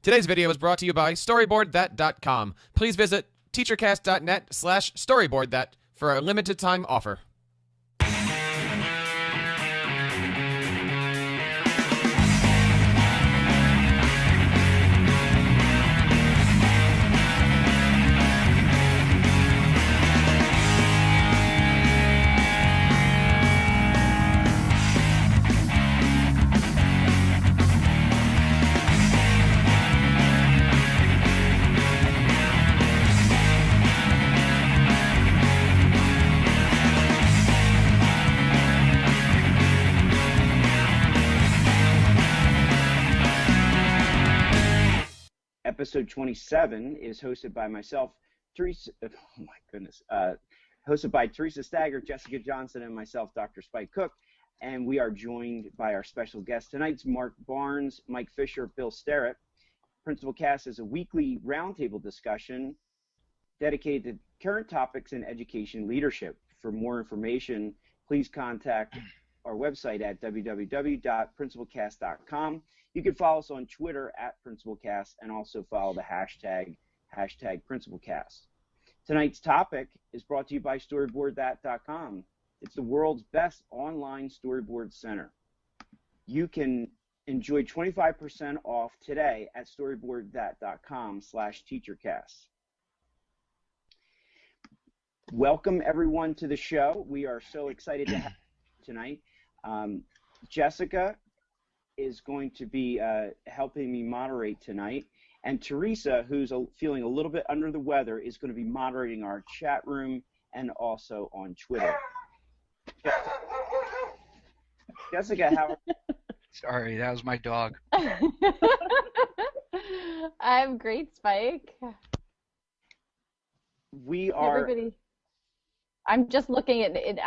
Today's video is brought to you by StoryboardThat.com. Please visit teachercast.net/storyboardthat for a limited time offer. Episode 27 is hosted by myself, Teresa. Oh my goodness, hosted by Teresa Stagger, Jessica Johnson, and myself, Dr. Spike Cook. And we are joined by our special guests tonight's Mark Barnes, Mike Fisher, Bill Sterrett. PrincipalCast is a weekly roundtable discussion dedicated to current topics in education leadership. For more information, please contact our website at www.principalcast.com. You can follow us on Twitter at PrincipalCast and also follow the hashtag PrincipalCast. Tonight's topic is brought to you by StoryboardThat.com. It's the world's best online storyboard center. You can enjoy 25% off today at StoryboardThat.com/teachercast. Welcome everyone to the show. We are so excited to have you tonight. Jessica is going to be helping me moderate tonight, and Teresa, who's feeling a little bit under the weather, is going to be moderating our chat room and also on Twitter. Jessica, how are you? Sorry, that was my dog. I'm great, Spike. We are. Everybody. I'm just looking at it.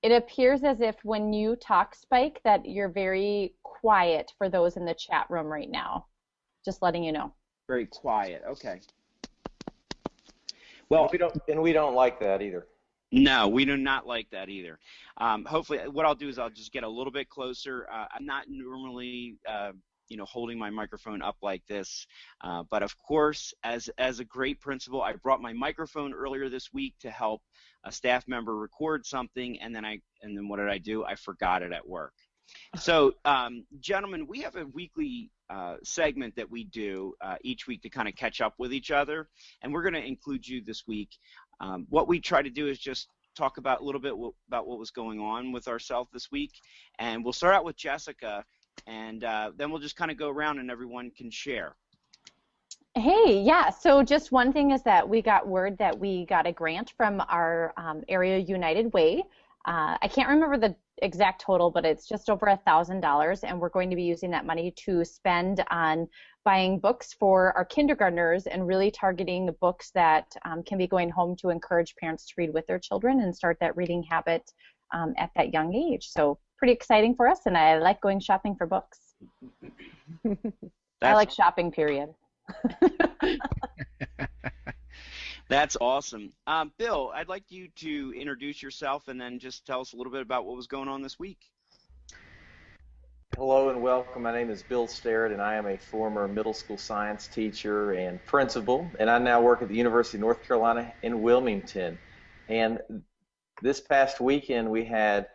It appears as if when you talk, Spike, that you're very quiet for those in the chat room right now. Just letting you know. Very quiet. Okay. Well, we don't like that either. No, we do not like that either. Hopefully, what I'll do is I'll just get a little bit closer. I'm not normally, holding my microphone up like this, but of course, as a great principal, I brought my microphone earlier this week to help a staff member record something, and then what did I do? I forgot it at work. So, gentlemen, we have a weekly segment that we do each week to kind of catch up with each other, and we're going to include you this week. What we try to do is just talk about a little bit about what was going on with ourselves this week, and we'll start out with Jessica, and then we'll just kind of go around and everyone can share. Hey, yeah, so just one thing is that we got word that we got a grant from our Area United Way. I can't remember the exact total, but it's just over $1,000, and we're going to be using that money to spend on buying books for our kindergartners and really targeting the books that can be going home to encourage parents to read with their children and start that reading habit at that young age. So pretty exciting for us, and I like going shopping for books. I like shopping, period. That's awesome. Bill, I'd like you to introduce yourself and then just tell us a little bit about what was going on this week. Hello and welcome. My name is Bill Sterrett, and I am a former middle school science teacher and principal, and I now work at the University of North Carolina in Wilmington. And this past weekend we have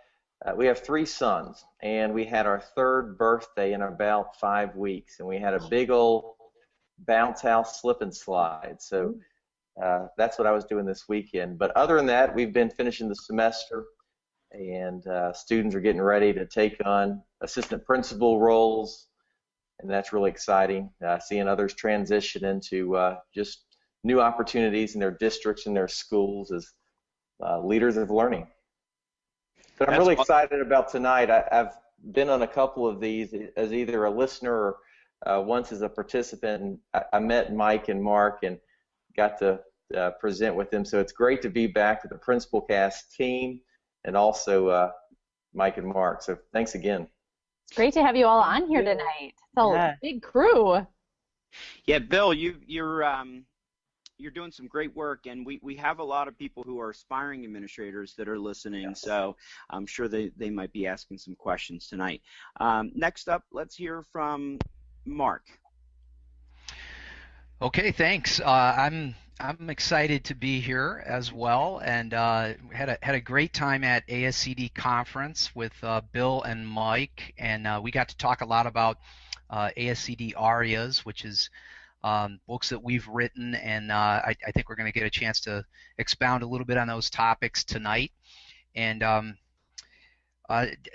3 sons, and we had our 3rd birthday in about 5 weeks, and we had a big old bounce house slip and slide. So that's what I was doing this weekend. But other than that, we've been finishing the semester, and students are getting ready to take on assistant principal roles, and that's really exciting. Seeing others transition into just new opportunities in their districts and their schools as leaders of learning. But I'm really excited about tonight. I've been on a couple of these as either a listener or once as a participant. And I met Mike and Mark and got to present with them. So it's great to be back with the PrincipalCast team and also Mike and Mark. So thanks again. It's great to have you all on here tonight. It's a big crew. Yeah, Bill, you're doing some great work, and we have a lot of people who are aspiring administrators that are listening, yes. So I'm sure they might be asking some questions tonight. Next up, let's hear from Mark. Okay, thanks. I'm excited to be here as well, and had a great time at ASCD conference with Bill and Mike, and we got to talk a lot about ASCD arias, which is books that we've written, and I think we're going to get a chance to expound a little bit on those topics tonight. And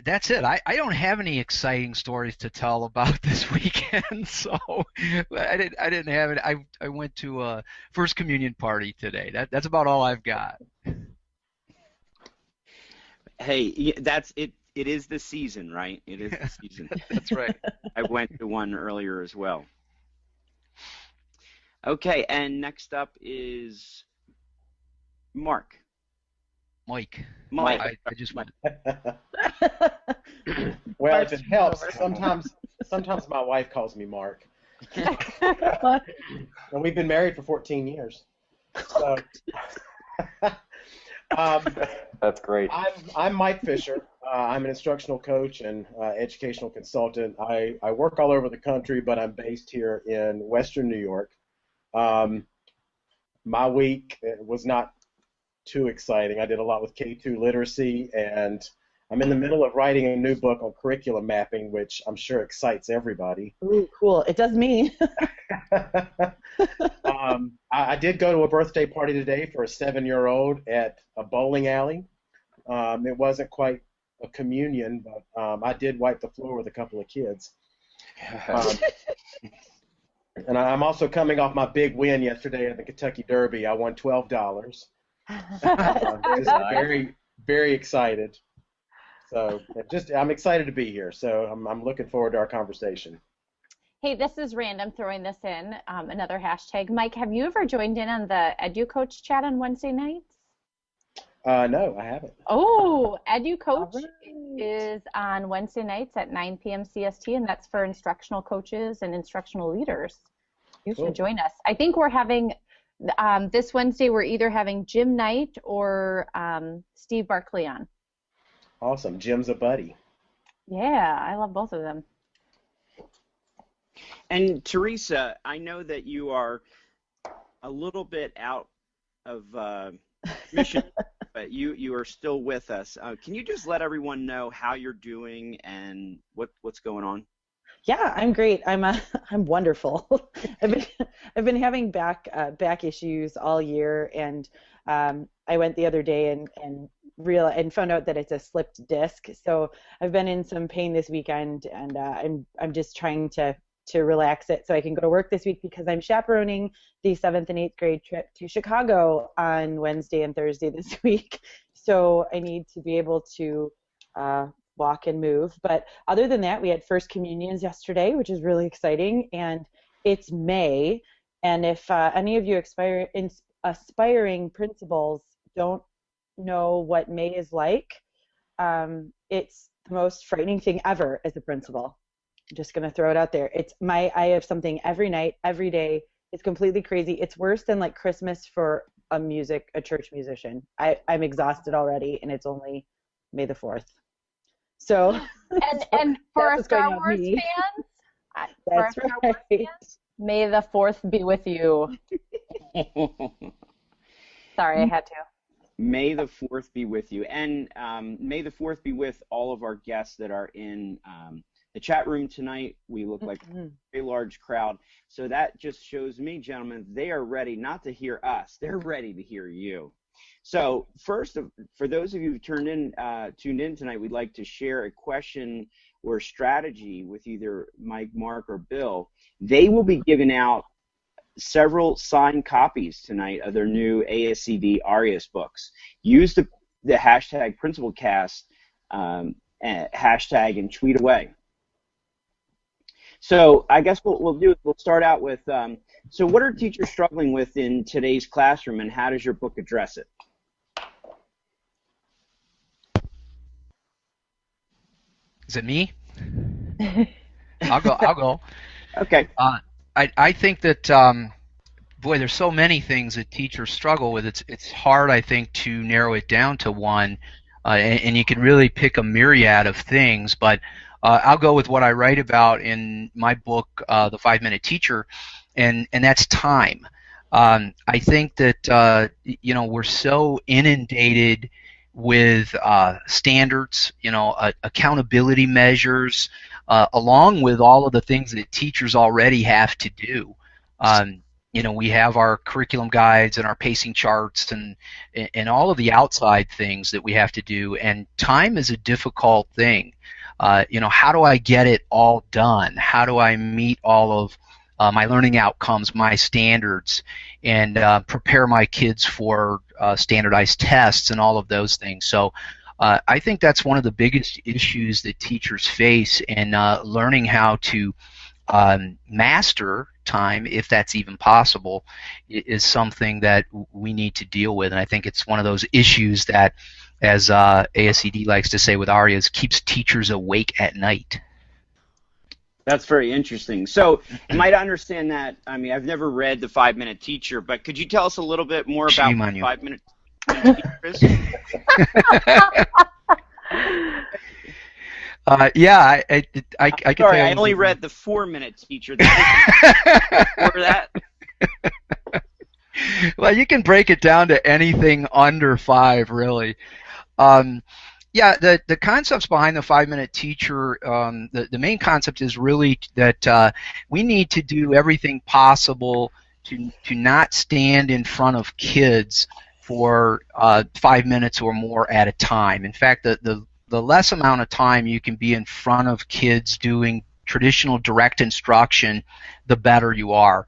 that's it. I don't have any exciting stories to tell about this weekend, so I didn't have it. I went to a First Communion party today. That's about all I've got. Hey, that's it. It is the season, right? It is the season. That's right. I went to one earlier as well. Okay, and next up is Mark. Mike. Mike. I just went. Well, if it helps, sometimes my wife calls me Mark. And we've been married for 14 years. So, That's great. I'm Mike Fisher. I'm an instructional coach and educational consultant. I work all over the country, but I'm based here in Western New York. My week was not too exciting. I did a lot with K2 literacy, and I'm in the middle of writing a new book on curriculum mapping, which I'm sure excites everybody. Ooh, cool. It does me. I did go to a birthday party today for a 7-year-old at a bowling alley. It wasn't quite a communion, but I did wipe the floor with a couple of kids. And I'm also coming off my big win yesterday at the Kentucky Derby. I won $12. Just very, very excited. So I'm excited to be here. So I'm looking forward to our conversation. Hey, this is Random throwing this in, another hashtag. Mike, have you ever joined in on the EduCoach chat on Wednesday nights? No, I haven't. Oh, EduCoach is on Wednesday nights at 9 p.m. CST, and that's for instructional coaches and instructional leaders. You should join us. I think we're having, this Wednesday, we're either having Jim Knight or Steve Barkley on. Awesome. Jim's a buddy. Yeah, I love both of them. And Teresa, I know that you are a little bit out of mission, but you are still with us. Can you just let everyone know how you're doing and what's going on? Yeah, I'm great. I'm wonderful. I've been having back issues all year, and I went the other day and found out that it's a slipped disc. So I've been in some pain this weekend, and I'm just trying to relax it so I can go to work this week, because I'm chaperoning the 7th and 8th grade trip to Chicago on Wednesday and Thursday this week. So I need to be able to walk and move. But other than that, we had First Communions yesterday, which is really exciting, and it's May. And if any of you aspiring principals don't know what May is like, it's the most frightening thing ever as a principal. I'm just going to throw it out there. I have something every night, every day. It's completely crazy. It's worse than like Christmas for a church musician. I'm exhausted already, and it's only May the 4th. So and for our Star Wars fans, that's right. May the 4th be with you. Sorry, I had to. May the 4th be with you. And may the 4th be with all of our guests that are in the chat room tonight. We look like a very large crowd. So that just shows me, gentlemen, they are ready not to hear us. They're ready to hear you. So first, for those of you who tuned in tonight, we'd like to share a question or strategy with either Mike, Mark, or Bill. They will be giving out several signed copies tonight of their new ASCD Arias books. Use the hashtag PrincipalCast hashtag and tweet away. So I guess what we'll do is we'll start out with, so what are teachers struggling with in today's classroom, and how does your book address it? Is it me? I'll go. Okay. I think that, boy, there's so many things that teachers struggle with. It's hard, I think, to narrow it down to one, and you can really pick a myriad of things, but I'll go with what I write about in my book, The 5-Minute Teacher, and that's time. I think that we're so inundated with standards, accountability measures, along with all of the things that teachers already have to do. We have our curriculum guides and our pacing charts and all of the outside things that we have to do, and time is a difficult thing. How do I get it all done? How do I meet all of my learning outcomes, my standards, and prepare my kids for standardized tests and all of those things? So I think that's one of the biggest issues that teachers face in learning how to master time, if that's even possible, is something that we need to deal with. And I think it's one of those issues that, as ASCD likes to say with ARIAs, keeps teachers awake at night. That's very interesting. So, am I to understand that? I mean, I've never read The 5-Minute Teacher, but could you tell us a little bit more about what The 5-Minute Teacher is? Yeah, I could. Sorry, I only read The 4-Minute Teacher. Before that. Well, you can break it down to anything under 5, really. Yeah, the concepts behind the 5-Minute Teacher, the main concept is really that we need to do everything possible to not stand in front of kids for 5 minutes or more at a time. In fact, the less amount of time you can be in front of kids doing traditional direct instruction, the better you are.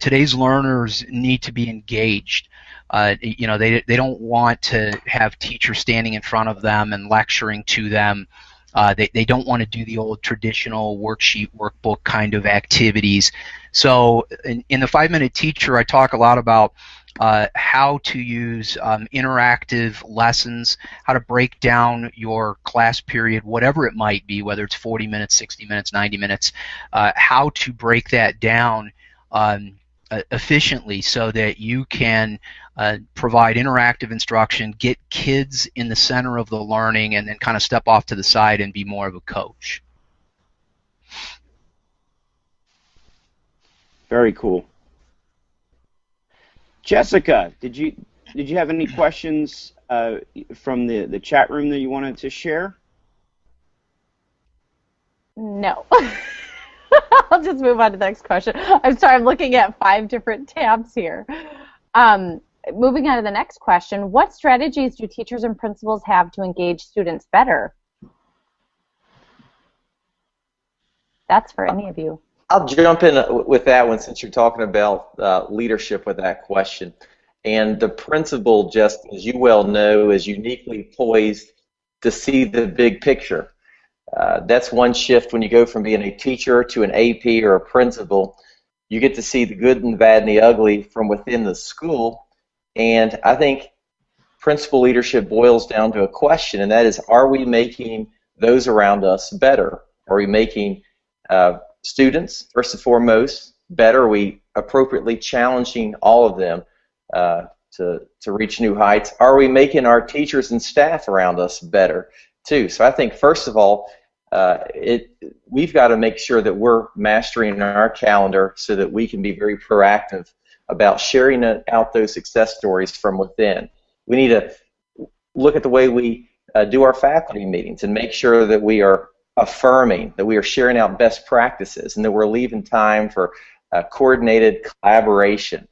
Today's learners need to be engaged. They don't want to have teachers standing in front of them and lecturing to them. They don't want to do the old traditional worksheet, workbook kind of activities. So in the 5-Minute Teacher, I talk a lot about how to use interactive lessons, how to break down your class period, whatever it might be, whether it's 40 minutes, 60 minutes, 90 minutes, how to break that down efficiently so that you can provide interactive instruction, get kids in the center of the learning, and then kind of step off to the side and be more of a coach. Very cool. Jessica, did you have any questions from the chat room that you wanted to share? No. I'll just move on to the next question. I'm sorry, I'm looking at 5 different tabs here. Moving on to the next question, what strategies do teachers and principals have to engage students better? That's for any of you. I'll jump in with that one since you're talking about leadership with that question. And the principal, just as you well know, is uniquely poised to see the big picture. That's one shift when you go from being a teacher to an AP or a principal. You get to see the good and the bad and the ugly from within the school. And I think principal leadership boils down to a question, and that is, are we making those around us better? Are we making students, first and foremost, better? Are we appropriately challenging all of them to reach new heights? Are we making our teachers and staff around us better too? So I think, first of all, we've got to make sure that we're mastering our calendar so that we can be very proactive about sharing out those success stories from within. We need to look at the way we do our faculty meetings and make sure that we are affirming, that we are sharing out best practices, and that we're leaving time for coordinated collaboration.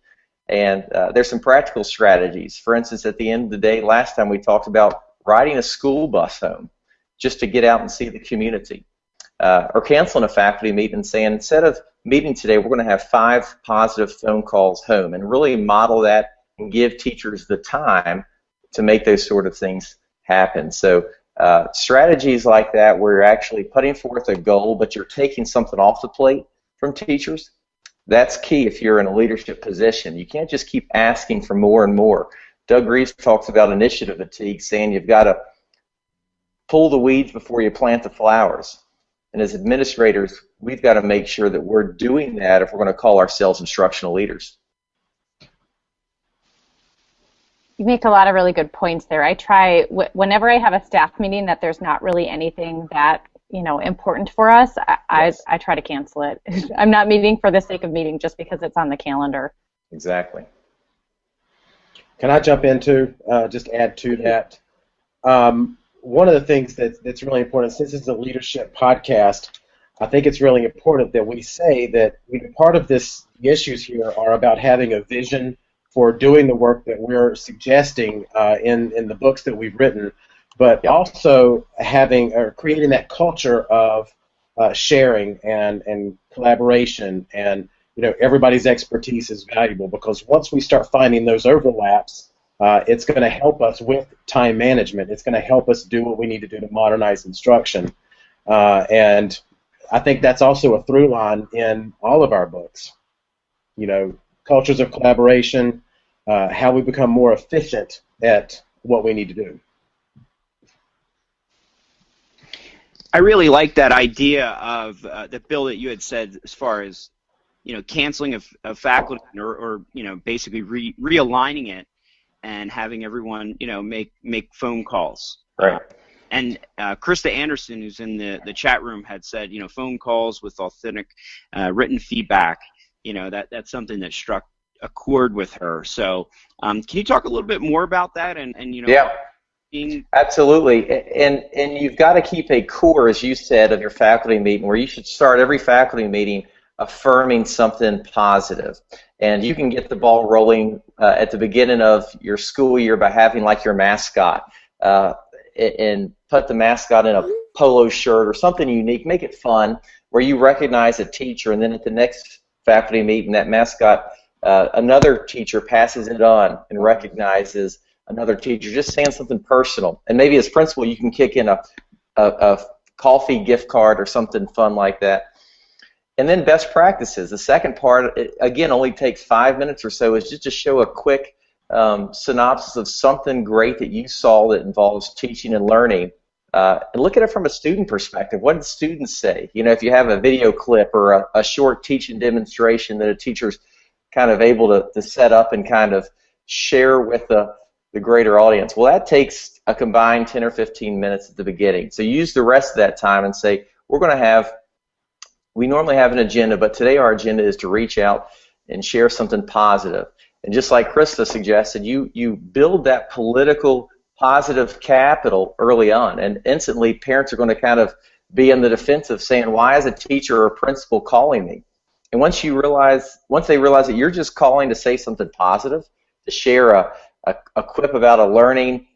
And there's some practical strategies. For instance, at the end of the day, last time we talked about riding a school bus home just to get out and see the community. Or canceling a faculty meeting and saying, instead of meeting today, we're going to have 5 positive phone calls home, and really model that and give teachers the time to make those sort of things happen. So strategies like that, where you're actually putting forth a goal, but you're taking something off the plate from teachers, that's key if you're in a leadership position. You can't just keep asking for more and more. Doug Reeves talks about initiative fatigue, saying you've got to pull the weeds before you plant the flowers. And as administrators, we've got to make sure that we're doing that if we're going to call ourselves instructional leaders. You make a lot of really good points there. I try whenever I have a staff meeting that there's not really anything that important for us. I try to cancel it. I'm not meeting for the sake of meeting just because it's on the calendar. Exactly. Can I jump into just add to that? One of the things that's really important, since it's a leadership podcast, I think it's really important that we say that part of the issues here are about having a vision for doing the work that we're suggesting in the books that we've written, but also having or creating that culture of sharing and collaboration, and everybody's expertise is valuable, because once we start finding those overlaps, it's going to help us with time management. It's going to help us do what we need to do to modernize instruction, and I think that's also a through line in all of our books. Cultures of collaboration, how we become more efficient at what we need to do. I really like that idea of the Bill that you had said, as far as canceling of faculty, or basically realigning it and having everyone make phone calls. Right. And Krista Anderson, who's in the chat room, had said phone calls with authentic written feedback. That's something that struck a chord with her. So can you talk a little bit more about that? And Yeah. Absolutely, and you've got to keep a core, as you said, of your faculty meeting, where you should start every faculty meeting affirming something positive. And you can get the ball rolling at the beginning of your school year by having like your mascot, and put the mascot in a polo shirt or something unique. Make it fun, where you recognize a teacher, and then at the next faculty meeting, that mascot, another teacher passes it on and recognizes another teacher, just saying something personal. And maybe as principal, you can kick in a coffee gift card or something fun like that. And then best practices. The second part, it, again, only takes 5 minutes or so, is just to show a quick synopsis of something great that you saw that involves teaching and learning. And look at it from a student perspective. What did students say? If you have a video clip or a short teaching demonstration that a teacher's kind of able to set up and kind of share with the greater audience. Well, that takes a combined 10 or 15 minutes at the beginning. So use the rest of that time and say, we normally have an agenda, but today our agenda is to reach out and share something positive. And just like Krista suggested, you build that political positive capital early on, and instantly parents are going to kind of be in the defensive, saying, why is a teacher or a principal calling me? And once they realize that you're just calling to say something positive, to share a quip about a learning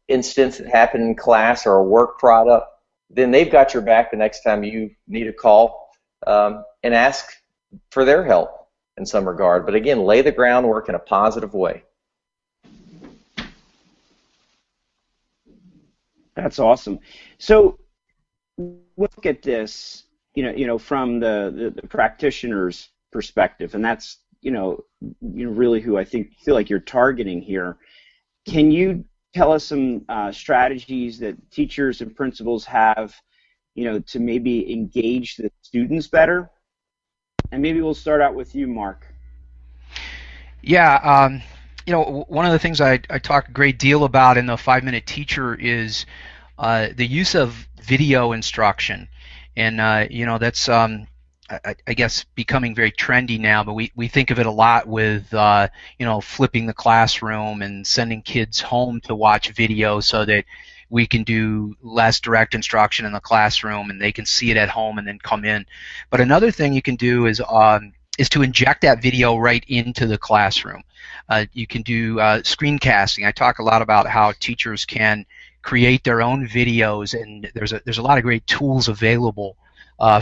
instance that happened in class or a work product, then they've got your back the next time you need a call, and ask for their help in some regard. But again, lay the groundwork in a positive way. That's awesome. So look at this, from the practitioner's perspective, and that's really who I feel like you're targeting here. Can you tell us some strategies that teachers and principals have, to maybe engage the students better? And maybe we'll start out with you, Mark. Yeah, one of the things I talk a great deal about in the 5-Minute Teacher is the use of video instruction, and that's I guess becoming very trendy now, but we think of it a lot with flipping the classroom and sending kids home to watch video so that we can do less direct instruction in the classroom and they can see it at home and then come in. But another thing you can do is to inject that video right into the classroom. You can do screencasting. I talk a lot about how teachers can create their own videos, and there's a lot of great tools available.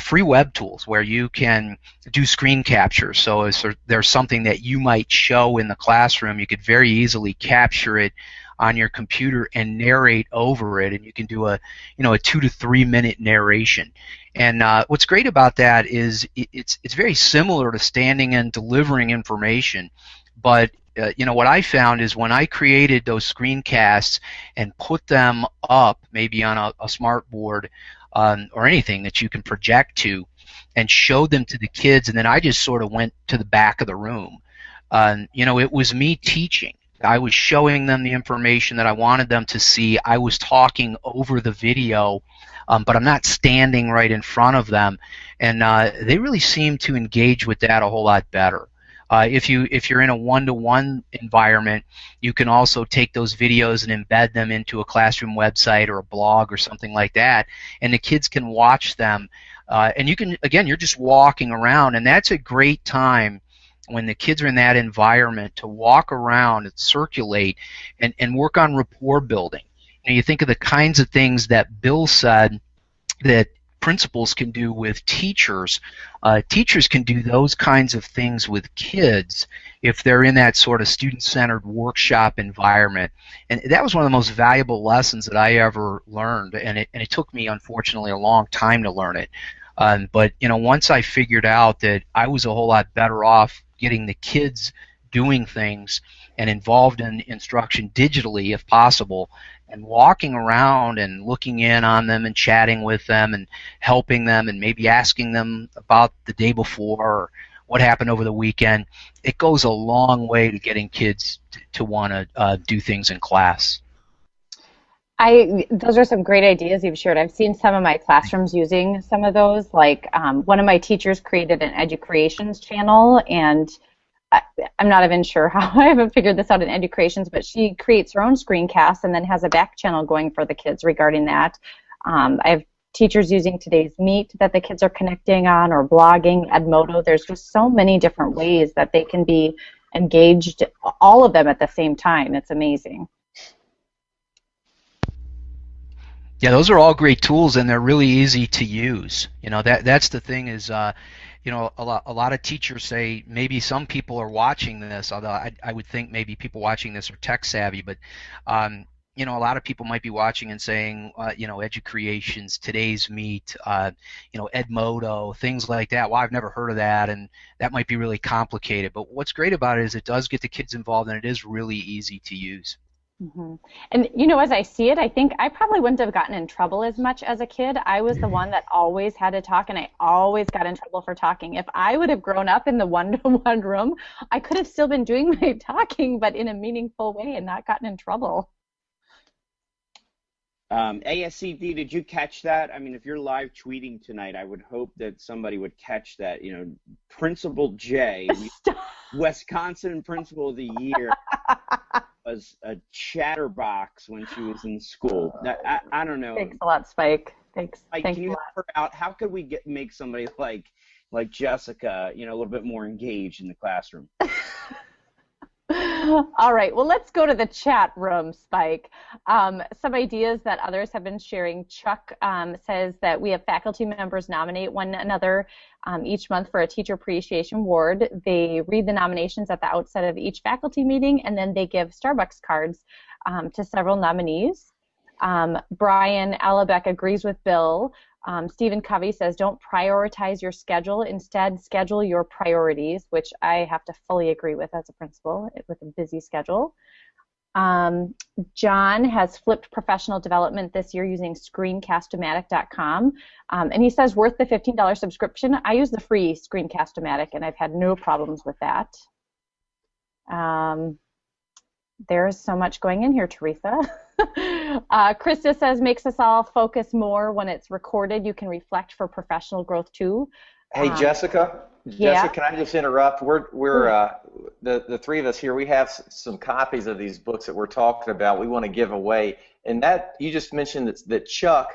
Free web tools where you can do screen capture. So if there's something that you might show in the classroom, you could very easily capture it on your computer and narrate over it, and you can do a 2 to 3 minute narration. And what's great about that is it's very similar to standing and delivering information, but what I found is when I created those screencasts and put them up, maybe on a smart board, or anything that you can project to, and showed them to the kids, and then I just sort of went to the back of the room. It was me teaching, I was showing them the information that I wanted them to see. I was talking over the video, but I'm not standing right in front of them. And they really seem to engage with that a whole lot better. If you're in a one-to-one environment, you can also take those videos and embed them into a classroom website or a blog or something like that, and the kids can watch them. And you can, again, you're just walking around, and that's a great time when the kids are in that environment to walk around and circulate and work on rapport building. You think of the kinds of things that Bill said that principals can do with teachers. Teachers can do those kinds of things with kids if they're in that sort of student-centered workshop environment. And that was one of the most valuable lessons that I ever learned, and it took me, unfortunately, a long time to learn it. But once I figured out that I was a whole lot better off getting the kids doing things and involved in instruction digitally, if possible, and walking around and looking in on them and chatting with them and helping them and maybe asking them about the day before or what happened over the weekend, it goes a long way to getting kids to want to do things in class. Those are some great ideas you've shared. I've seen some of my classrooms using some of those. Like one of my teachers created an Educreations channel, and I'm not even sure how I haven't figured this out in Educreations, but she creates her own screencast and then has a back channel going for the kids regarding that. I have teachers using Today's Meet that the kids are connecting on, or blogging, Edmodo. There's just so many different ways that they can be engaged, all of them at the same time. It's amazing. Yeah, those are all great tools, and they're really easy to use. That's the thing is, a lot of teachers say maybe some people are watching this, although I would think maybe people watching this are tech savvy, but a lot of people might be watching and saying, Educreations, Today's Meet, Edmodo, things like that. Well, I've never heard of that, and that might be really complicated. But what's great about it is it does get the kids involved, and it is really easy to use. Mm-hmm. And as I see it, I think I probably wouldn't have gotten in trouble as much as a kid. I was the one that always had to talk, and I always got in trouble for talking. If I would have grown up in the one-to-one room, I could have still been doing my talking, but in a meaningful way and not gotten in trouble. ASCD, did you catch that? I mean, if you're live tweeting tonight, I would hope that somebody would catch that. Principal J, Wisconsin Principal of the Year, was a chatterbox when she was in school. I don't know. Thanks a lot, Spike. Thanks. Can you help her out? How could we make somebody like Jessica, a little bit more engaged in the classroom? All right, well, let's go to the chat room, Spike. Some ideas that others have been sharing. Chuck says that we have faculty members nominate one another each month for a Teacher Appreciation Award. They read the nominations at the outset of each faculty meeting, and then they give Starbucks cards to several nominees. Brian Alabeck agrees with Bill. Stephen Covey says, don't prioritize your schedule. Instead, schedule your priorities, which I have to fully agree with as a principal with a busy schedule. John has flipped professional development this year using screencast-o-matic.com. And he says, worth the $15 subscription. I use the free Screencast-o-matic, and I've had no problems with that. There's so much going in here, Teresa. Krista says, makes us all focus more when it's recorded. You can reflect for professional growth too. Hey, Jessica. Yeah? Jessica, can I just interrupt? We're the three of us here. We have some copies of these books that we're talking about. We want to give away, and that you just mentioned that Chuck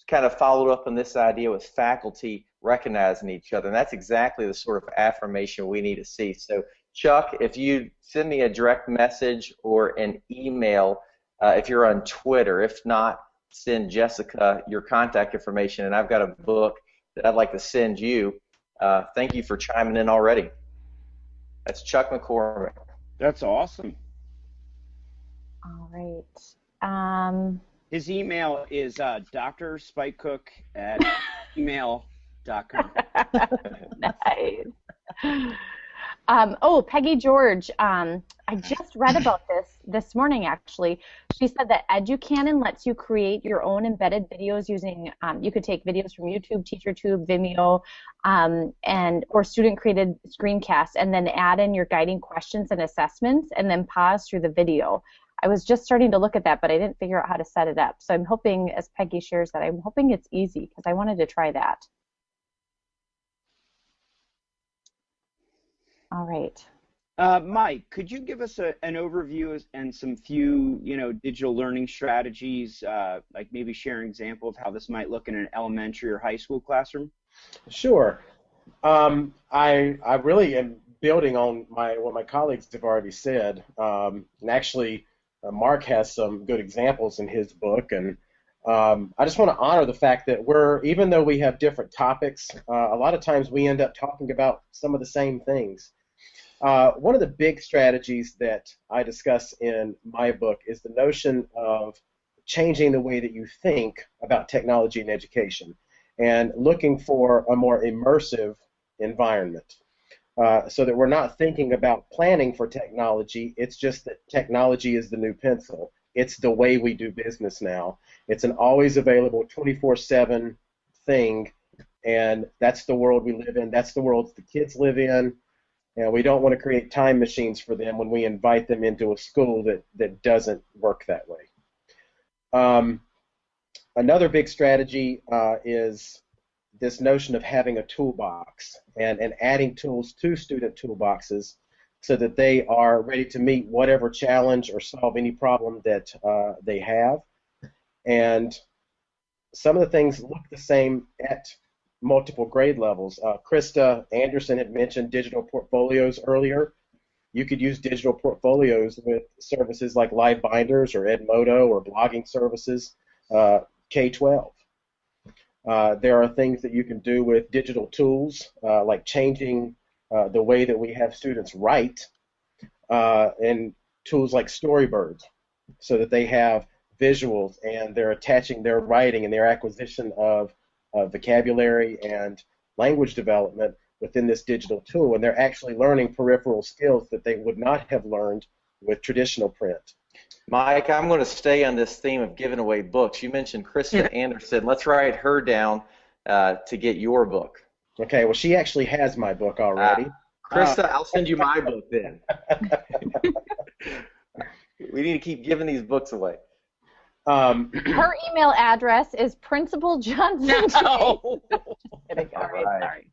kind of followed up on this idea with faculty recognizing each other, and that's exactly the sort of affirmation we need to see. So, Chuck, if you send me a direct message or an email, if you're on Twitter, if not, send Jessica your contact information, and I've got a book that I'd like to send you. Thank you for chiming in already. That's Chuck McCormick. That's awesome. All right. His email is drspikecook@email.com. Nice. Oh, Peggy George. I just read about this morning, actually. She said that EduCanon lets you create your own embedded videos using, you could take videos from YouTube, TeacherTube, Vimeo, or student-created screencasts, and then add in your guiding questions and assessments, and then pause through the video. I was just starting to look at that, but I didn't figure out how to set it up. So I'm hoping, as Peggy shares that, I'm hoping it's easy, because I wanted to try that. All right. Mike, could you give us an overview and some few, digital learning strategies, like maybe share an example of how this might look in an elementary or high school classroom? Sure. I really am building on what my colleagues have already said, and actually, Mark has some good examples in his book, and I just want to honor the fact that even though we have different topics, a lot of times we end up talking about some of the same things. One of the big strategies that I discuss in my book is the notion of changing the way that you think about technology in education and looking for a more immersive environment, so that we're not thinking about planning for technology. It's just that technology is the new pencil. It's the way we do business now. It's an always available 24/7 thing, and that's the world we live in. That's the world the kids live in. And we don't want to create time machines for them when we invite them into a school that doesn't work that way. Another big strategy is this notion of having a toolbox and adding tools to student toolboxes so that they are ready to meet whatever challenge or solve any problem that they have. And some of the things look the same at multiple grade levels. Krista Anderson had mentioned digital portfolios earlier. You could use digital portfolios with services like Live Binders or Edmodo or blogging services, K-12. There are things that you can do with digital tools, like changing the way that we have students write, and tools like Storybird, so that they have visuals and they're attaching their writing and their acquisition of vocabulary and language development within this digital tool, and they're actually learning peripheral skills that they would not have learned with traditional print. Mike, I'm going to stay on this theme of giving away books. You mentioned Krista Anderson. Let's write her down to get your book. Okay, well, she actually has my book already. Krista, I'll send you my book then. We need to keep giving these books away. Her email address is Principal Johnson. No. Kidding. All right, right. sorry.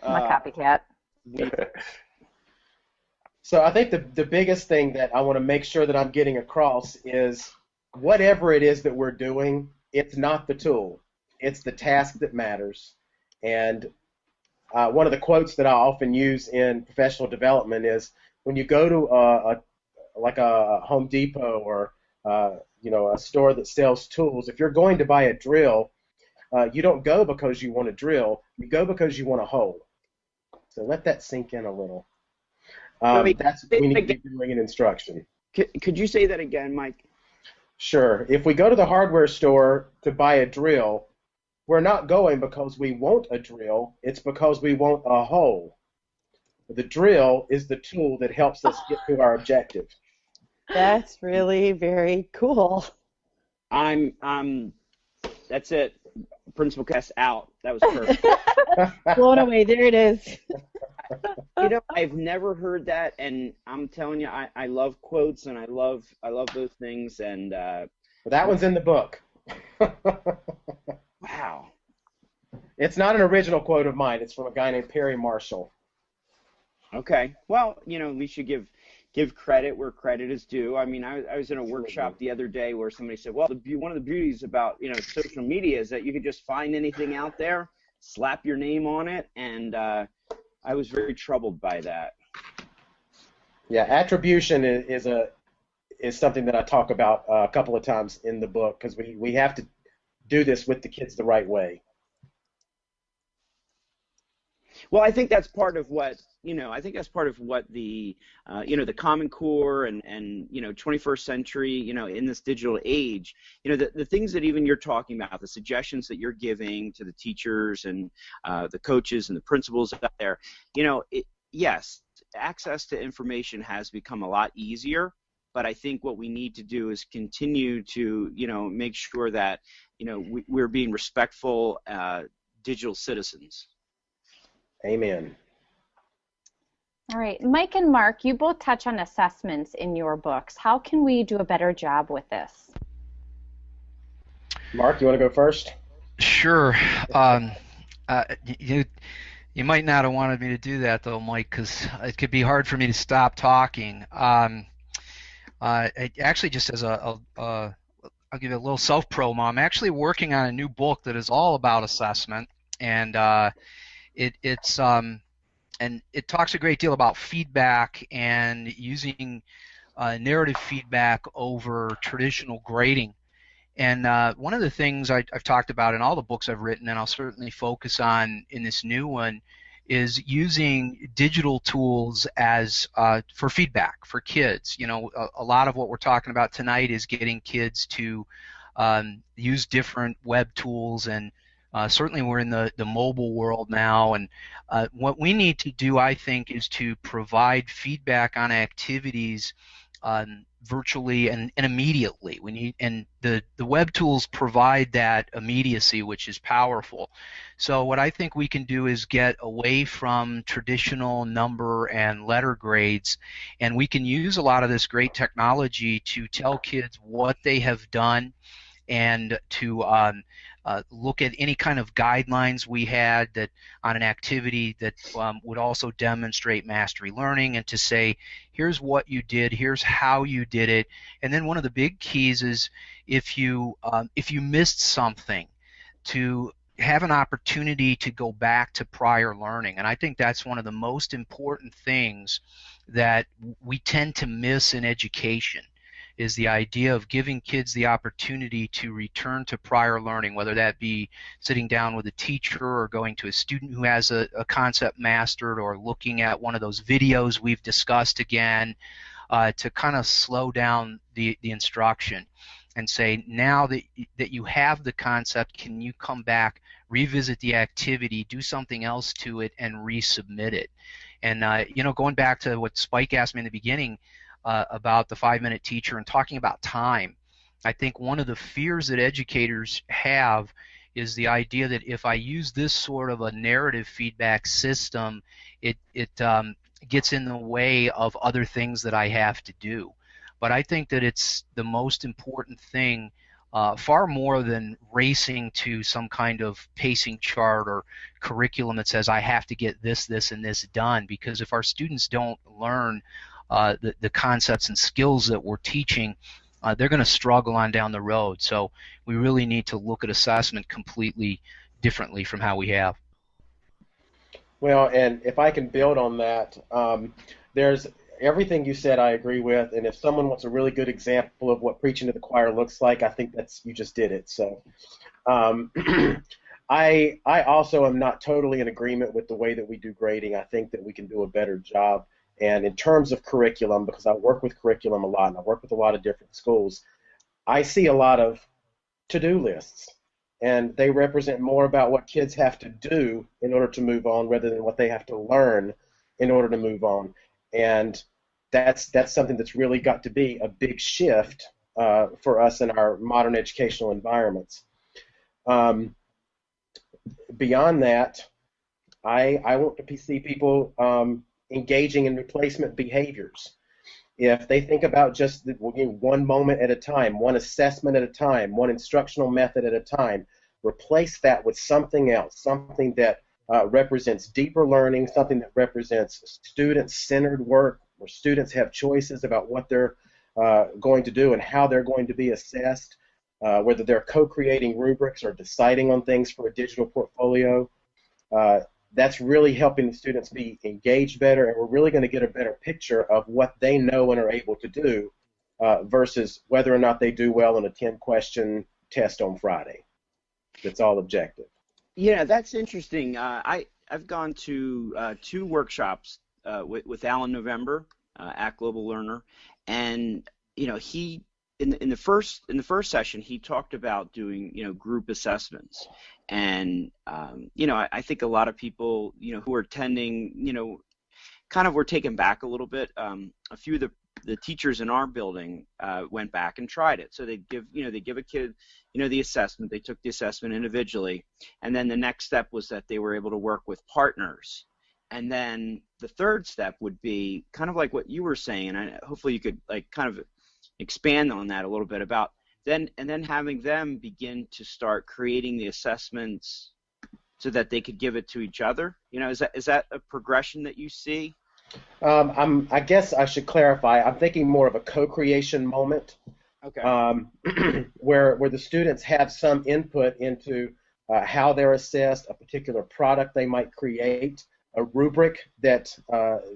I'm a copycat. So I think the biggest thing that I want to make sure that I'm getting across is whatever it is that we're doing, it's not the tool. It's the task that matters. And one of the quotes that I often use in professional development is when you go to a Home Depot or a store that sells tools, if you're going to buy a drill, you don't go because you want a drill. You go because you want a hole. So let that sink in a little. That's what we need to be doing in instruction. Could you say that again, Mike? Sure. If we go to the hardware store to buy a drill, we're not going because we want a drill. It's because we want a hole. The drill is the tool that helps us get to our objective. That's really very cool. That's it. PrincipalCast out. That was perfect. Blown away. There it is. I've never heard that, and I'm telling you, I love quotes, and I love those things, and that one's in the book. Wow. It's not an original quote of mine. It's from a guy named Perry Marshall. Okay. Well, we should give credit where credit is due. I mean, I was in a workshop the other day where somebody said, well, one of the beauties about social media is that you can just find anything out there, slap your name on it, and I was very troubled by that. Yeah, attribution is something that I talk about a couple of times in the book, because we have to do this with the kids the right way. Well, I think that's part of what the the Common Core and 21st century, in this digital age, the things that even you're talking about, the suggestions that you're giving to the teachers and the coaches and the principals out there, yes, access to information has become a lot easier, but I think what we need to do is continue to, make sure that, we're being respectful digital citizens. Amen. All right, Mike and Mark, you both touch on assessments in your books. How can we do a better job with this? Mark, you want to go first? Sure. You might not have wanted me to do that, though, Mike, because it could be hard for me to stop talking. Actually, just as I'll give you a little self-promo. I'm actually working on a new book that is all about assessment, and it talks a great deal about feedback and using narrative feedback over traditional grading. And one of the things I've talked about in all the books I've written, and I'll certainly focus on in this new one, is using digital tools as for feedback for kids. A lot of what we're talking about tonight is getting kids to use different web tools, and certainly we're in the mobile world now. And what we need to do, I think, is to provide feedback on activities virtually and immediately. The web tools provide that immediacy, which is powerful. So what I think we can do is get away from traditional number and letter grades, and we can use a lot of this great technology to tell kids what they have done, and to look at any kind of guidelines we had that on an activity that would also demonstrate mastery learning, and to say, here's what you did, here's how you did it. And then one of the big keys is if you missed something, to have an opportunity to go back to prior learning. And I think that's one of the most important things that we tend to miss in education, is the idea of giving kids the opportunity to return to prior learning, whether that be sitting down with a teacher or going to a student who has a concept mastered, or looking at one of those videos we've discussed again, to kind of slow down the instruction and say, now that you have the concept, can you come back, revisit the activity, do something else to it, and resubmit it? And going back to what Spike asked me in the beginning, about the 5-minute teacher and talking about time, I think one of the fears that educators have is the idea that if I use this sort of a narrative feedback system, it gets in the way of other things that I have to do. But I think that it's the most important thing, far more than racing to some kind of pacing chart or curriculum that says I have to get this, this, and this done. Because if our students don't learn the concepts and skills that we're teaching, they're going to struggle on down the road. So we really need to look at assessment completely differently from how we have. Well, and if I can build on that, there's everything you said I agree with, and if someone wants a really good example of what preaching to the choir looks like, I think you just did it. So I also am not totally in agreement with the way that we do grading. I think that we can do a better job. And in terms of curriculum, because I work with curriculum a lot and I work with a lot of different schools, I see a lot of to-do lists, and they represent more about what kids have to do in order to move on rather than what they have to learn in order to move on. And that's something that's really got to be a big shift for us in our modern educational environments. Beyond that, I want to see people engaging in replacement behaviors. If they think about just one moment at a time, one assessment at a time, one instructional method at a time, replace that with something else, something that represents deeper learning, something that represents student-centered work, where students have choices about what they're going to do and how they're going to be assessed, whether they're co-creating rubrics or deciding on things for a digital portfolio. That's really helping the students be engaged better, and we're really going to get a better picture of what they know and are able to do versus whether or not they do well on a 10-question test on Friday. That's all objective. Yeah, that's interesting. I've gone to 2 workshops with Alan November at Global Learner, and he in the first session he talked about doing group assessments, and I think a lot of people who are attending kind of were taken back a little bit. A few of the teachers in our building went back and tried it. So they give a kid, the assessment. They took the assessment individually, and then the next step was that they were able to work with partners. And then the third step would be kind of like what you were saying, and hopefully you could like kind of expand on that a little bit about then having them begin to start creating the assessments so that they could give it to each other. Is that a progression that you see? I guess I should clarify. I'm thinking more of a co-creation moment, okay, where the students have some input into how they're assessed, a particular product they might create, a rubric that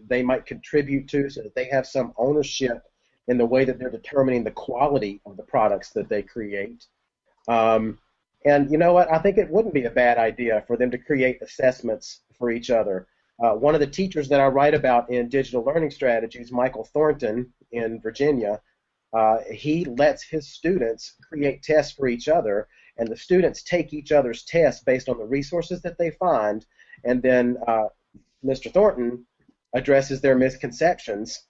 they might contribute to, so that they have some ownership in the way that they're determining the quality of the products that they create. And you know what? I think it wouldn't be a bad idea for them to create assessments for each other. One of the teachers that I write about in Digital Learning Strategies, Michael Thornton in Virginia, he lets his students create tests for each other, and the students take each other's tests based on the resources that they find, and then Mr. Thornton addresses their misconceptions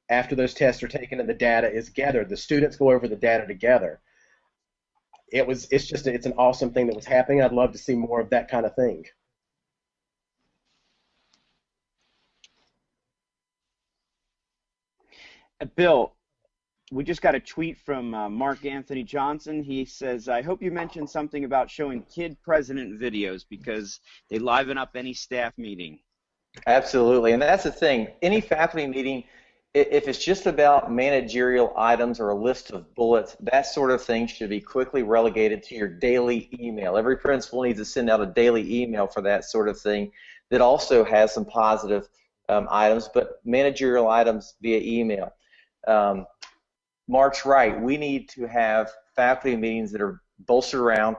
after those tests are taken and the data is gathered. The students go over the data together. It's an awesome thing that was happening. I'd love to see more of that kind of thing. Bill, we just got a tweet from Mark Anthony Johnson. He says, I hope you mentioned something about showing kid president videos because they liven up any staff meeting. Absolutely, and that's the thing. Any faculty meeting, if it's just about managerial items or a list of bullets, that sort of thing should be quickly relegated to your daily email. Every principal needs to send out a daily email for that sort of thing that also has some positive items, but managerial items via email. Mark's right. We need to have faculty meetings that are bolstered around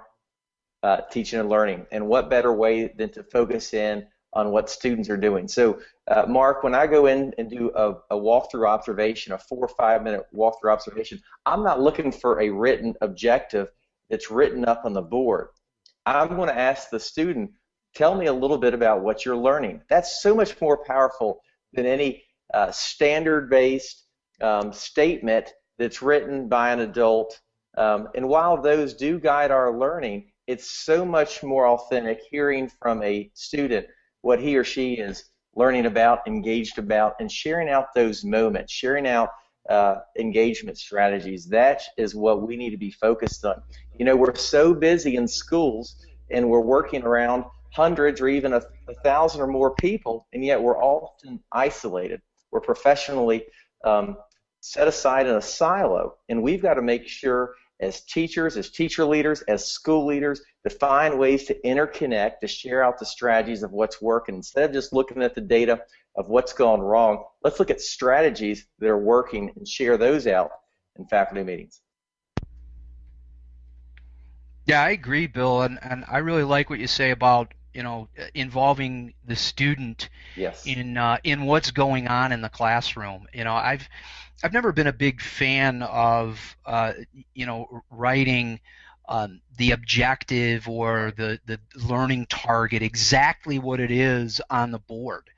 teaching and learning, and what better way than to focus in on what students are doing. So, Mark, when I go in and do a walkthrough observation, a 4 or 5 minute walkthrough observation, I'm not looking for a written objective that's written up on the board. I'm going to ask the student, tell me a little bit about what you're learning. That's so much more powerful than any standard-based statement that's written by an adult. And while those do guide our learning, it's so much more authentic hearing from a student what he or she is learning about, engaged about, and sharing out those moments, sharing out engagement strategies. That is what we need to be focused on. We're so busy in schools, and we're working around hundreds or even 1,000 or more people, and yet we're often isolated. We're professionally set aside in a silo, and we've got to make sure as teachers, as teacher leaders, as school leaders, to find ways to interconnect, to share out the strategies of what's working. Instead of just looking at the data of what's gone wrong, let's look at strategies that are working and share those out in faculty meetings. Yeah, I agree, Bill, and I really like what you say about involving the student Yes. in what's going on in the classroom. I've never been a big fan of writing the objective or the learning target exactly what it is on the board.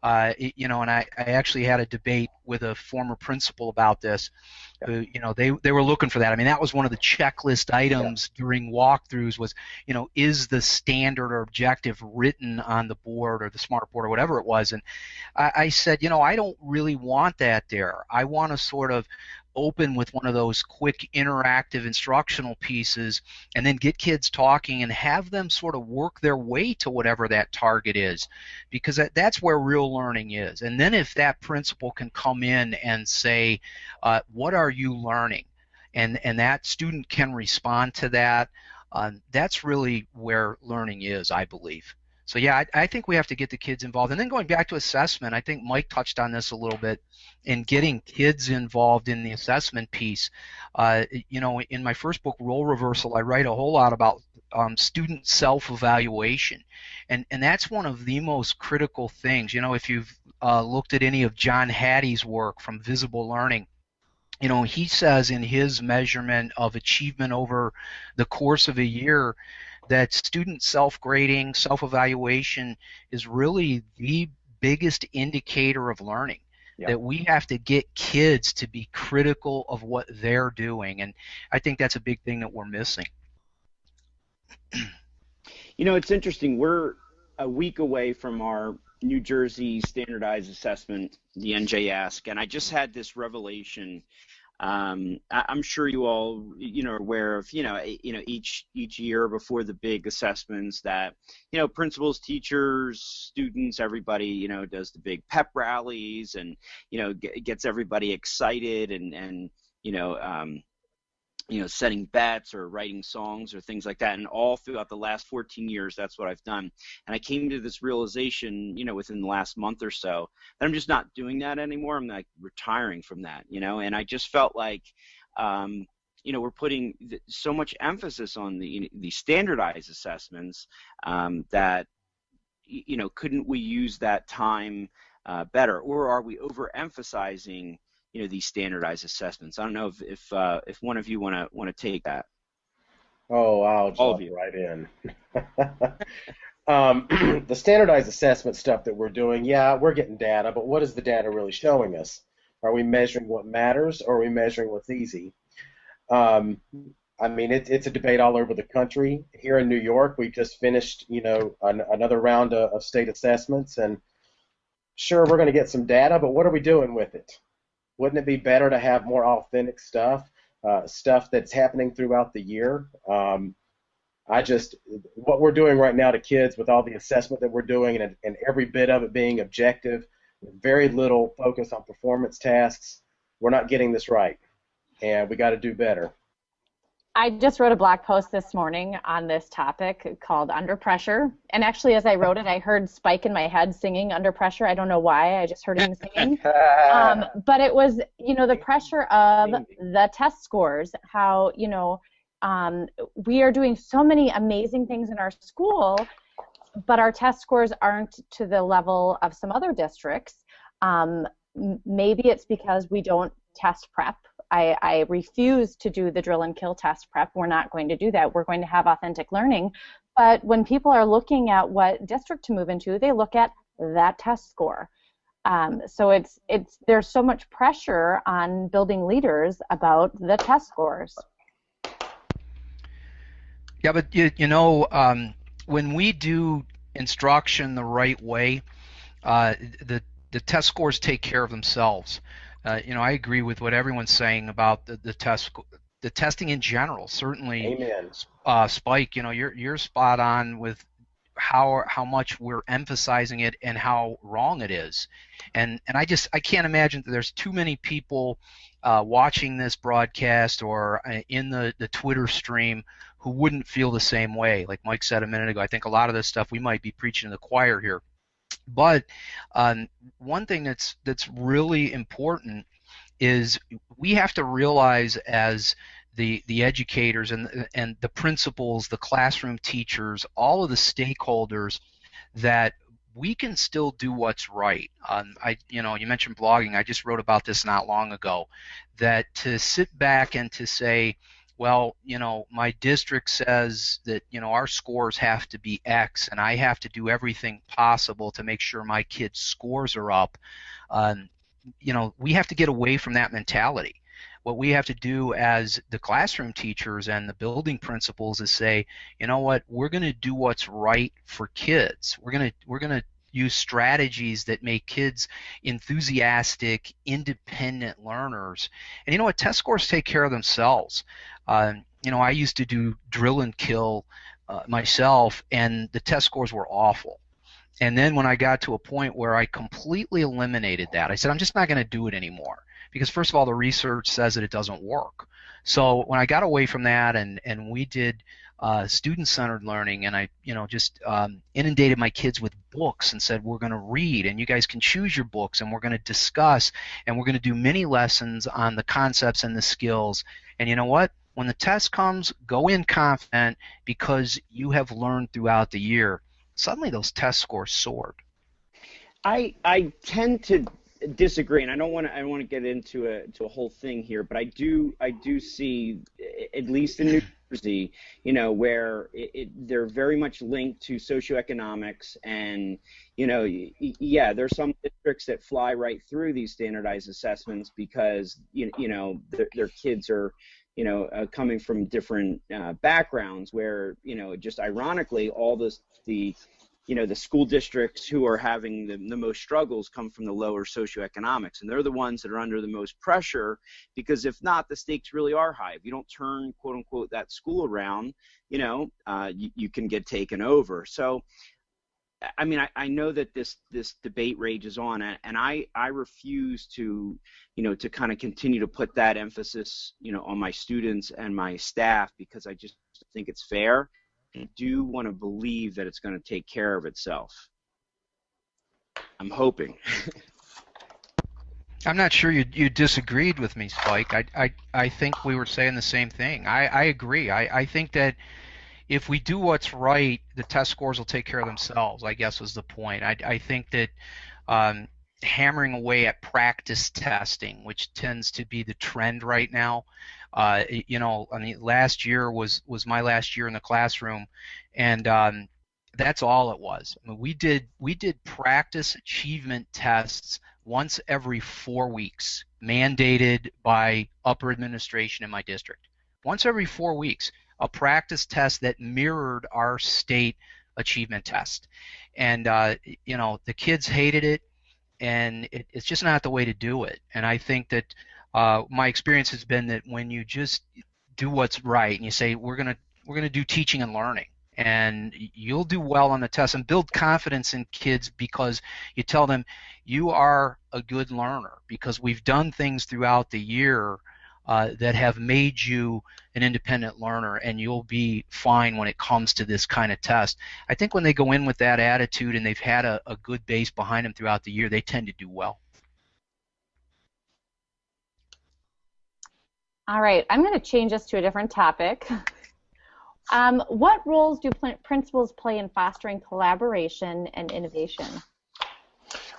And I actually had a debate with a former principal about this. They were looking for that. I mean, that was one of the checklist items during walkthroughs was, is the standard or objective written on the board or the smart board or whatever it was. And I said, I don't really want that there. I want to sort of open with one of those quick interactive instructional pieces and then get kids talking and have them sort of work their way to whatever that target is, because that's where real learning is. And then if that principal can come in and say, what are you learning? And that student can respond to that, that's really where learning is, I believe. So yeah, I think we have to get the kids involved. And then going back to assessment, I think Mike touched on this a little bit, in getting kids involved in the assessment piece. In my first book, Role Reversal, I write a whole lot about student self-evaluation. And that's one of the most critical things. If you've looked at any of John Hattie's work from Visible Learning, he says in his measurement of achievement over the course of a year that student self-grading, self-evaluation is really the biggest indicator of learning. Yeah. That we have to get kids to be critical of what they're doing, and I think that's a big thing that we're missing. You know, it's interesting. We're a week away from our New Jersey standardized assessment, the NJASC, and I just had this revelation. I'm sure you all, are aware of, each year before the big assessments that, principals, teachers, students, everybody, does the big pep rallies and, gets everybody excited and setting bets or writing songs or things like that. And all throughout the last 14 years, that's what I've done. And I came to this realization, within the last month or so, that I'm just not doing that anymore. I'm like retiring from that, and I just felt like, we're putting so much emphasis on the standardized assessments that, couldn't we use that time better? Or are we overemphasizing these standardized assessments? I don't know if one of you want to take that. Oh, I'll jump right in. The standardized assessment stuff that we're doing, yeah, we're getting data, but what is the data really showing us? Are we measuring what matters, or are we measuring what's easy? It's a debate all over the country. Here in New York, we just finished, another round of state assessments, and sure, we're going to get some data, but what are we doing with it? Wouldn't it be better to have more authentic stuff, stuff that's happening throughout the year? What we're doing right now to kids with all the assessment that we're doing and every bit of it being objective, with very little focus on performance tasks, we're not getting this right, and we got to do better. I just wrote a blog post this morning on this topic called Under Pressure. And actually, as I wrote it, I heard Spike in my head singing Under Pressure. I don't know why. I just heard him singing. But it was, the pressure of the test scores, how, we are doing so many amazing things in our school, but our test scores aren't to the level of some other districts. Maybe it's because we don't test prep. I refuse to do the drill and kill test prep. We're not going to do that. We're going to have authentic learning. But when people are looking at what district to move into, they look at that test score. So there's so much pressure on building leaders about the test scores. Yeah, but when we do instruction the right way, the test scores take care of themselves. I agree with what everyone's saying about the testing in general. Certainly, Amen. Spike, you're spot on with how much we're emphasizing it and how wrong it is. And I can't imagine that there's too many people watching this broadcast or in the Twitter stream who wouldn't feel the same way. Like Mike said a minute ago, I think a lot of this stuff we might be preaching to the choir here. But one thing that's really important is we have to realize as the educators and the principals, the classroom teachers, all of the stakeholders, that we can still do what's right. You mentioned blogging. I just wrote about this not long ago. That to sit back and to say, well, my district says that, our scores have to be X, and I have to do everything possible to make sure my kids' scores are up. We have to get away from that mentality. What we have to do as the classroom teachers and the building principals is say, you know what, we're going to do what's right for kids. We're going to use strategies that make kids enthusiastic, independent learners. And you know what, test scores take care of themselves. I used to do drill and kill myself, and the test scores were awful. And then when I got to a point where I completely eliminated that, I said, I'm just not going to do it anymore. Because first of all, the research says that it doesn't work. So when I got away from that and we did student-centered learning, and I just inundated my kids with books and said, we're going to read, and you guys can choose your books, and we're going to discuss, and we're going to do mini lessons on the concepts and the skills. And you know what? When the test comes, go in confident because you have learned throughout the year. Suddenly those test scores soared. I tend to disagree, and I don't want to get into a whole thing here, but I do see, at least in New Jersey, where they're very much linked to socioeconomics, and there's some districts that fly right through these standardized assessments because their kids are coming from different backgrounds, where just ironically all the school districts who are having the most struggles come from the lower socioeconomics, and they're the ones that are under the most pressure, because if not, the stakes really are high. If you don't turn, quote unquote, that school around, you can get taken over. So, I mean, I know that this debate rages on, and I refuse to kind of continue to put that emphasis, on my students and my staff, because I just think it's fair. I do want to believe that it's going to take care of itself. I'm hoping. I'm not sure you disagreed with me, Spike. I think we were saying the same thing. I agree. I think that if we do what's right, the test scores will take care of themselves, I guess was the point. I think that hammering away at practice testing, which tends to be the trend right now, last year was my last year in the classroom, and that's all it was. I mean, we did practice achievement tests once every 4 weeks, mandated by upper administration in my district. Once every 4 weeks, a practice test that mirrored our state achievement test, and the kids hated it, and it's just not the way to do it. And I think that my experience has been that when you just do what's right and you say we're gonna do teaching and learning, and you'll do well on the test and build confidence in kids, because you tell them you are a good learner because we've done things throughout the year that have made you an independent learner, and you'll be fine when it comes to this kind of test. I think when they go in with that attitude and they've had a good base behind them throughout the year, they tend to do well. All right, I'm going to change us to a different topic. What roles do principals play in fostering collaboration and innovation?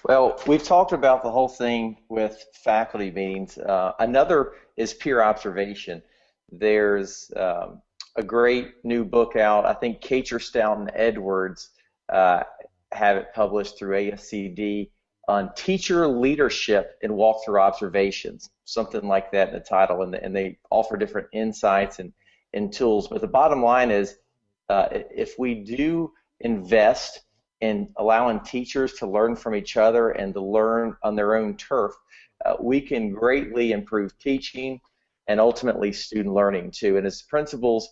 Well, we've talked about the whole thing with faculty meetings. Another is peer observation. There's a great new book out. I think Kacher, Stout, and Edwards have it published through ASCD on teacher leadership in walkthrough observations, something like that in the title, and they offer different insights and tools. But the bottom line is, if we do invest in allowing teachers to learn from each other and to learn on their own turf, we can greatly improve teaching and ultimately student learning too. And as principals,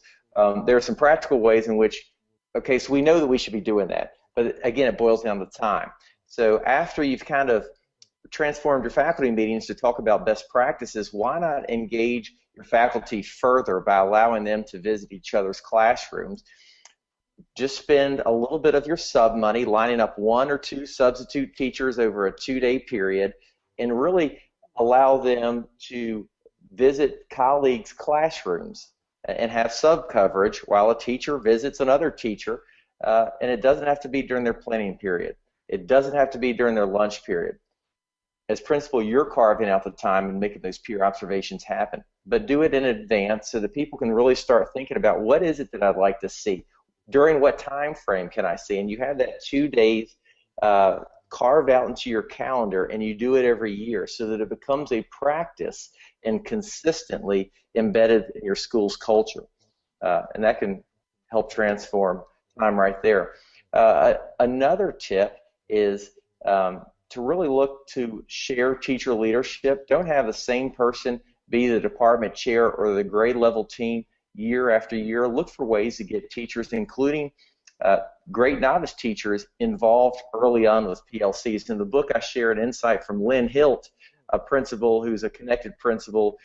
there are some practical ways in which, okay, so we know that we should be doing that, but again, it boils down to time. So after you've kind of transformed your faculty meetings to talk about best practices, why not engage your faculty further by allowing them to visit each other's classrooms? Just spend a little bit of your sub money lining up 1 or 2 substitute teachers over a 2-day period, and really allow them to visit colleagues' classrooms and have sub coverage while a teacher visits another teacher. And it doesn't have to be during their planning period. It doesn't have to be during their lunch period. As principal, you're carving out the time and making those peer observations happen. But do it in advance so that people can really start thinking about, what is it that I'd like to see? During what time frame can I see? And you have that 2 days carved out into your calendar, and you do it every year so that it becomes a practice and consistently embedded in your school's culture. And that can help transform time right there. Another tip is to really look to share teacher leadership. Don't have the same person be the department chair or the grade level team year after year. Look for ways to get teachers, including great novice teachers, involved early on with PLCs. In the book, I share an insight from Lynn Hilt, a principal who's a connected principal.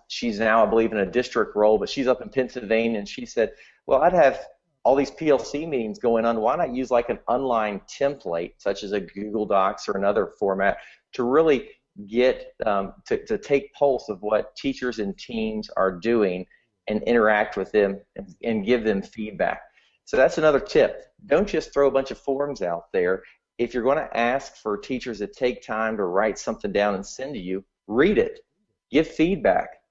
She's now, I believe, in a district role, but she's up in Pennsylvania, and she said, well, I'd have all these PLC meetings going on. Why not use like an online template, such as a Google Docs or another format, to really get to take pulse of what teachers and teams are doing and interact with them and give them feedback. So that's another tip. Don't just throw a bunch of forms out there. if you're going to ask for teachers to take time to write something down and send to you, read it. Give feedback.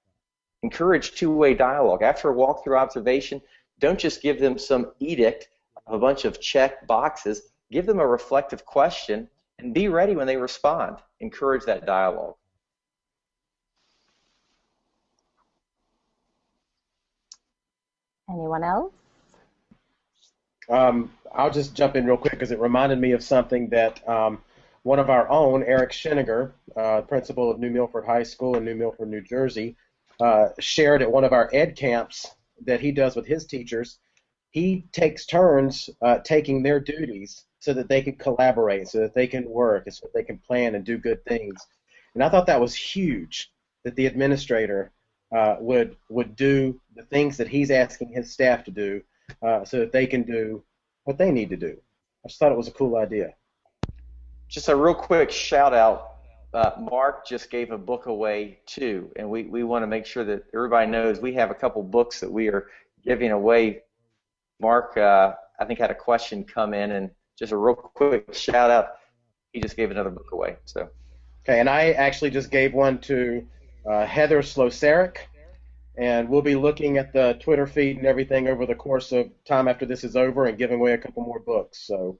Encourage two-way dialogue. After a walkthrough observation, don't just give them some edict of a bunch of check boxes. Give them a reflective question and be ready when they respond. Encourage that dialogue. Anyone else? I'll just jump in real quick because it reminded me of something that one of our own, Eric Schenniger, principal of New Milford High School in New Milford, New Jersey, shared at one of our ed camps that he does with his teachers. He takes turns taking their duties so that they can collaborate, so that they can work, and so that they can plan and do good things. And I thought that was huge, that the administrator would do the things that he's asking his staff to do so that they can do what they need to do. I just thought it was a cool idea. Just a real quick shout out. Mark just gave a book away too, and we want to make sure that everybody knows we have a couple books that we are giving away. Mark, I think, had a question come in, and just a real quick shout out. He just gave another book away. So. Okay, and I actually just gave one to Heather Slosaric, and we'll be looking at the Twitter feed and everything over the course of time after this is over and giving away a couple more books. So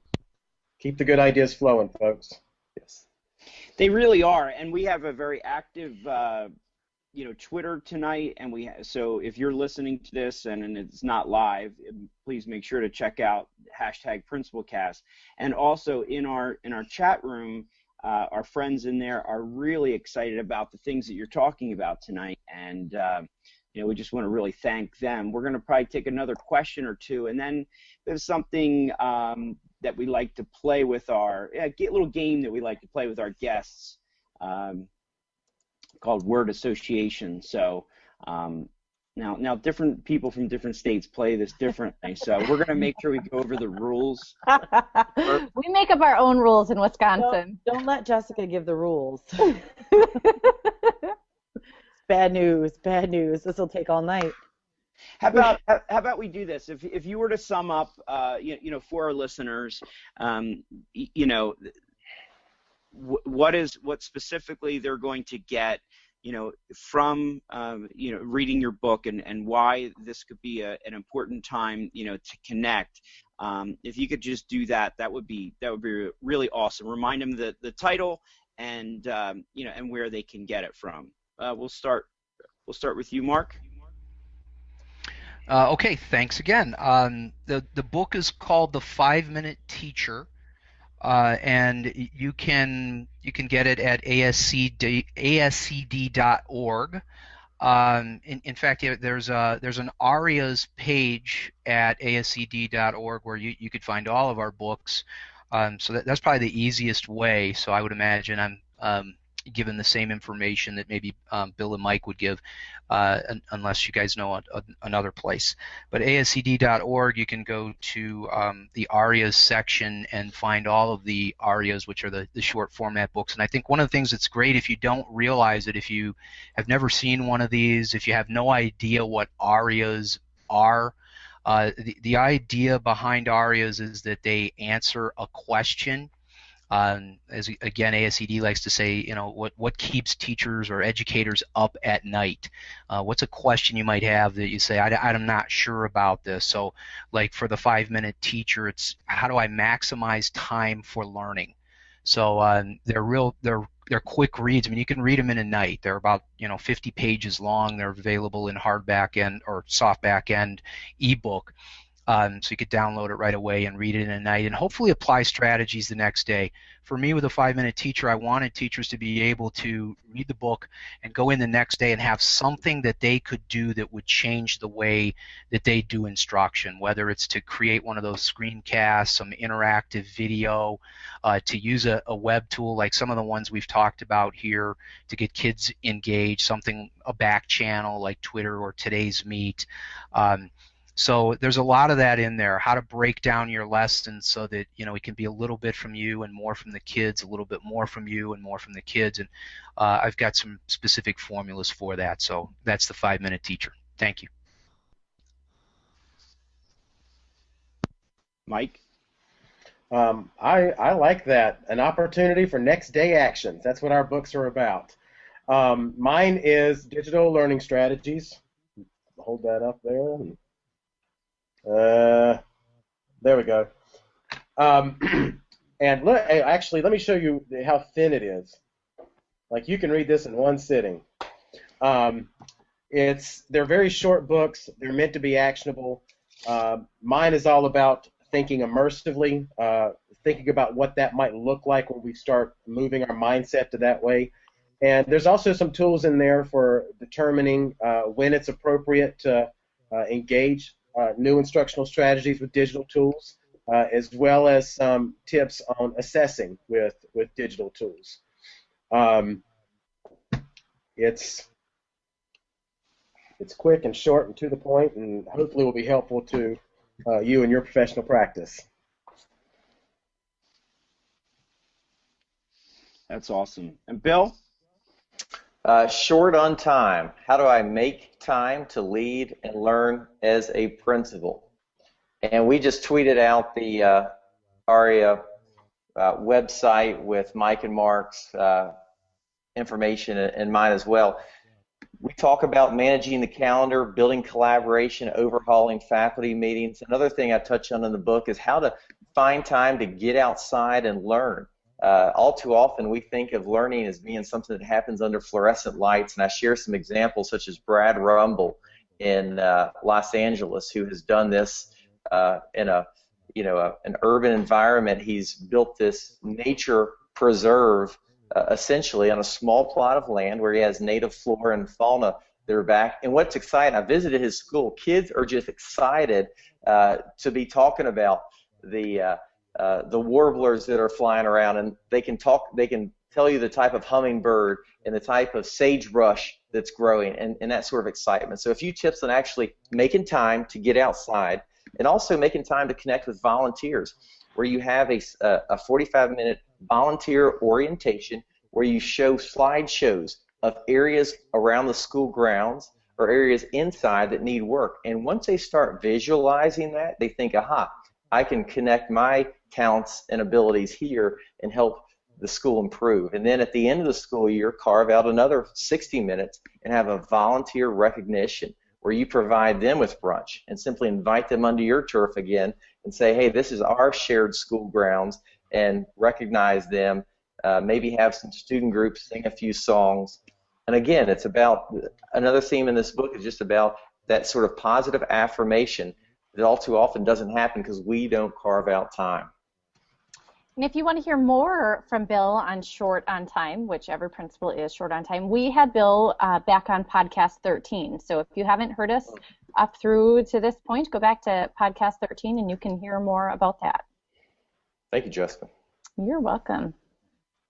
keep the good ideas flowing, folks. Yes. They really are, and we have a very active, Twitter tonight, and so if you're listening to this and it's not live, please make sure to check out #PrincipalCast, and also in our chat room, our friends in there are really excited about the things that you're talking about tonight, and we just want to really thank them. We're going to probably take another question or two, and then there's something that we like to play with a little game that we like to play with our guests called word association. So now different people from different states play this differently. So we're going to make sure we go over the rules. We make up our own rules in Wisconsin. Don't let Jessica give the rules. Bad news, bad news. This will take all night. How about we do this? If you were to sum up, for our listeners, what specifically they're going to get, from reading your book, and why this could be an important time, to connect. If you could just do that, that would be really awesome. Remind them the title and and where they can get it from. We'll start with you, Mark. Okay, thanks again. The book is called The 5-Minute Teacher, and you can get it at ascd.org. In fact, there's an ARIAs page at ascd.org where you could find all of our books. So that's probably the easiest way. So I would imagine I'm given the same information that maybe Bill and Mike would give, unless you guys know another place. But ascd.org, you can go to the ARIAs section and find all of the ARIAs, which are the short format books. And I think one of the things that's great, if you don't realize it, if you have never seen one of these, if you have no idea what ARIAs are, the idea behind ARIAs is that they answer a question. As again, ASCD likes to say, what keeps teachers or educators up at night? What's a question you might have that you say, I'm not sure about this? So, like for the 5-minute teacher, it's how do I maximize time for learning? So they're quick reads. I mean, you can read them in a night. They're about 50 pages long. They're available in hardback end or softback end ebook. So you could download it right away and read it in a night and hopefully apply strategies the next day. For me, with a 5-minute teacher, I wanted teachers to be able to read the book and go in the next day and have something that they could do that would change the way that they do instruction, whether it's to create one of those screencasts, some interactive video, to use a web tool like some of the ones we've talked about here to get kids engaged, a back channel like Twitter or Today's Meet. So there's a lot of that in there, how to break down your lessons so that, it can be a little bit from you and more from the kids, a little bit more from you and more from the kids. And I've got some specific formulas for that. So that's the 5-minute teacher. Thank you. Mike? I like that. An opportunity for next day actions. That's what our books are about. Mine is digital learning strategies. Hold that up there. There we go. And actually, let me show you how thin it is. Like, you can read this in one sitting. They're very short books. They're meant to be actionable. Mine is all about thinking immersively, thinking about what that might look like when we start moving our mindset to that way. And there's also some tools in there for determining when it's appropriate to engage new instructional strategies with digital tools, as well as some tips on assessing with digital tools. It's quick and short and to the point, and hopefully will be helpful to you in your professional practice. That's awesome. And Bill? Short on time. How do I make time to lead and learn as a principal? And we just tweeted out the ARIA website with Mike and Mark's information and mine as well. We talk about managing the calendar, building collaboration, overhauling faculty meetings. Another thing I touch on in the book is how to find time to get outside and learn. All too often we think of learning as being something that happens under fluorescent lights, and I share some examples such as Brad Rumble in Los Angeles, who has done this in an urban environment. He's built this nature preserve essentially on a small plot of land where he has native flora and fauna that are back. And what's exciting, I visited his school. Kids are just excited to be talking about the warblers that are flying around, and they can tell you the type of hummingbird and the type of sagebrush that's growing, and that sort of excitement. So a few tips on actually making time to get outside, and also making time to connect with volunteers, where you have a 45-minute volunteer orientation where you show slideshows of areas around the school grounds or areas inside that need work. And once they start visualizing that, they think, aha, I can connect my talents and abilities here and help the school improve. And then at the end of the school year, carve out another 60 minutes and have a volunteer recognition where you provide them with brunch and simply invite them under your turf again and say, hey, this is our shared school grounds, and recognize them, maybe have some student groups sing a few songs. And again, it's about, another theme in this book is just about that sort of positive affirmation that all too often doesn't happen because we don't carve out time. And if you want to hear more from Bill on Short on Time, which every principal is short on time, we had Bill back on podcast 13. So if you haven't heard us up through to this point, go back to podcast 13 and you can hear more about that. Thank you, Jessica. You're welcome.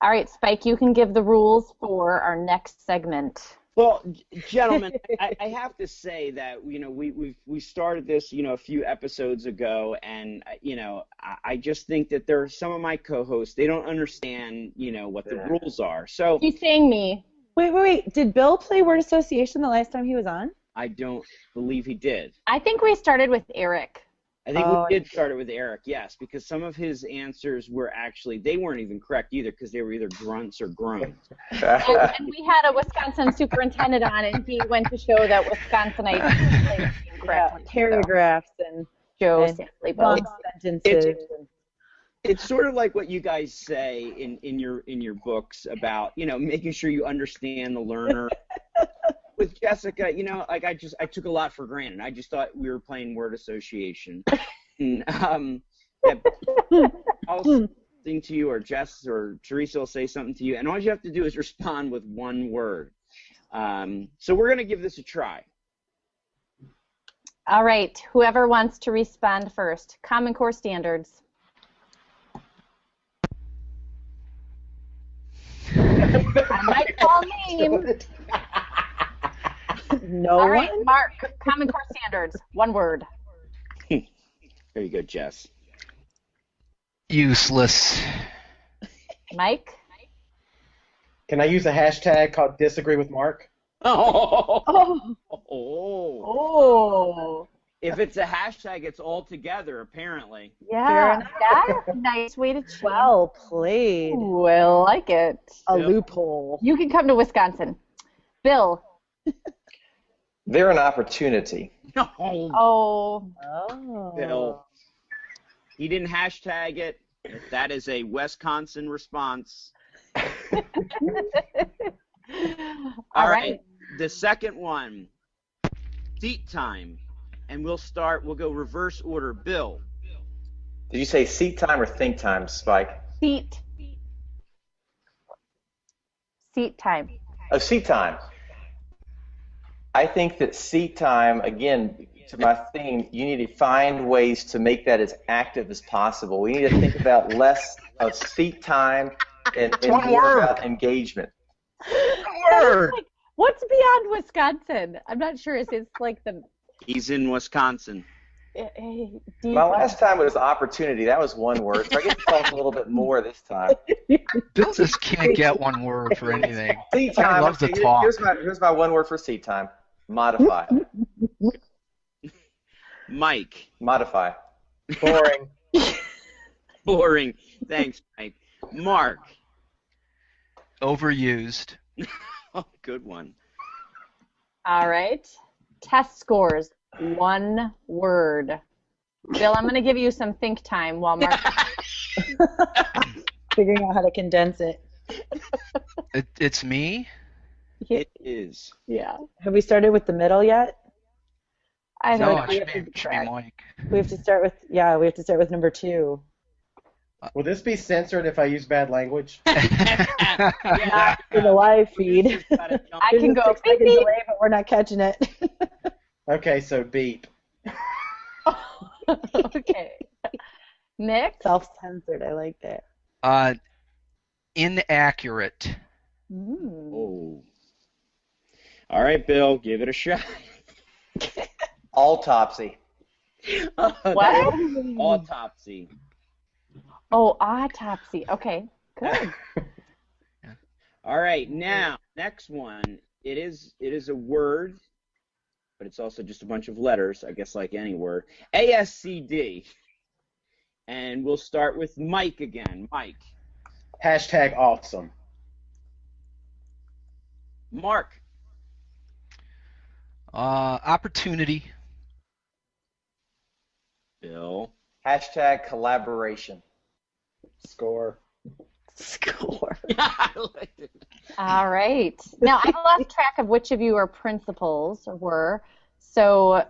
All right, Spike, you can give the rules for our next segment. Well, gentlemen, I have to say that we started this a few episodes ago, and I just think that there are some of my co-hosts, they don't understand what the rules are. So he's saying me. Wait. Did Bill play word association the last time he was on? I don't believe he did. I think we started with Eric. I think we did start it with Eric, yes, because some of his answers were actually, they weren't even correct either because they were either grunts or groans. and we had a Wisconsin superintendent on, and he went to show that Wisconsinites correct. Paragraphs and Joe long sentences. It's sort of like what you guys say in your books about making sure you understand the learner. With Jessica, I took a lot for granted. I just thought we were playing word association. I'll sing to you, or Jess or Teresa will say something to you, and all you have to do is respond with one word. So we're going to give this a try. All right. Whoever wants to respond first. Common Core standards. I might call names. No. All right, Mark, Common Core standards, one word. Very good, Jess. Useless. Mike? Can I use a hashtag called disagree with Mark? Oh. If it's a hashtag, it's all together, apparently. Yeah, that's a nice way to change. Well played. Ooh, I like it. A loophole. You can come to Wisconsin. Bill. They're an opportunity. No. Oh. Bill. He didn't hashtag it. That is a Wisconsin response. All right. The second one, seat time. And we'll go reverse order. Bill. Did you say seat time or think time, Spike? Seat time. Oh, seat time. I think that seat time, again, to my theme, you need to find ways to make that as active as possible. We need to think about less of seat time and more about engagement. Word. Like, what's beyond Wisconsin? I'm not sure. It's like the... He's in Wisconsin. My last time was opportunity. That was one word. So I get to talk a little bit more this time. Bill just can't get one word for anything. Seat time. I love to talk. Here's my one word for seat time. Modify. Mike. Modify. Boring. Boring. Thanks, Mike. Mark. Overused. Oh, good one. All right. Test scores. One word. Bill, I'm going to give you some think time while Mark... Figuring out how to condense it. It's me? It is. Yeah. Have we started with the middle yet? I No, don't it should be Mike. We have to start with number 2. Will this be censored if I use bad language? Yeah. In the live feed. I can go. 6 second delay, but we're not catching it. Okay, so beep. Okay. Nick? Self-censored. I like that. Inaccurate. Oh. All right, Bill, give it a shot. Autopsy. What? Autopsy. Oh, autopsy. Okay, good. All right, now next one. It is a word, but it's also just a bunch of letters, I guess, like any word. ASCD. And we'll start with Mike again. Mike. Hashtag awesome. Mark. Opportunity. Bill. Hashtag collaboration. Score. I liked it. All right. Now, I've lost track of which of you are principals or were, so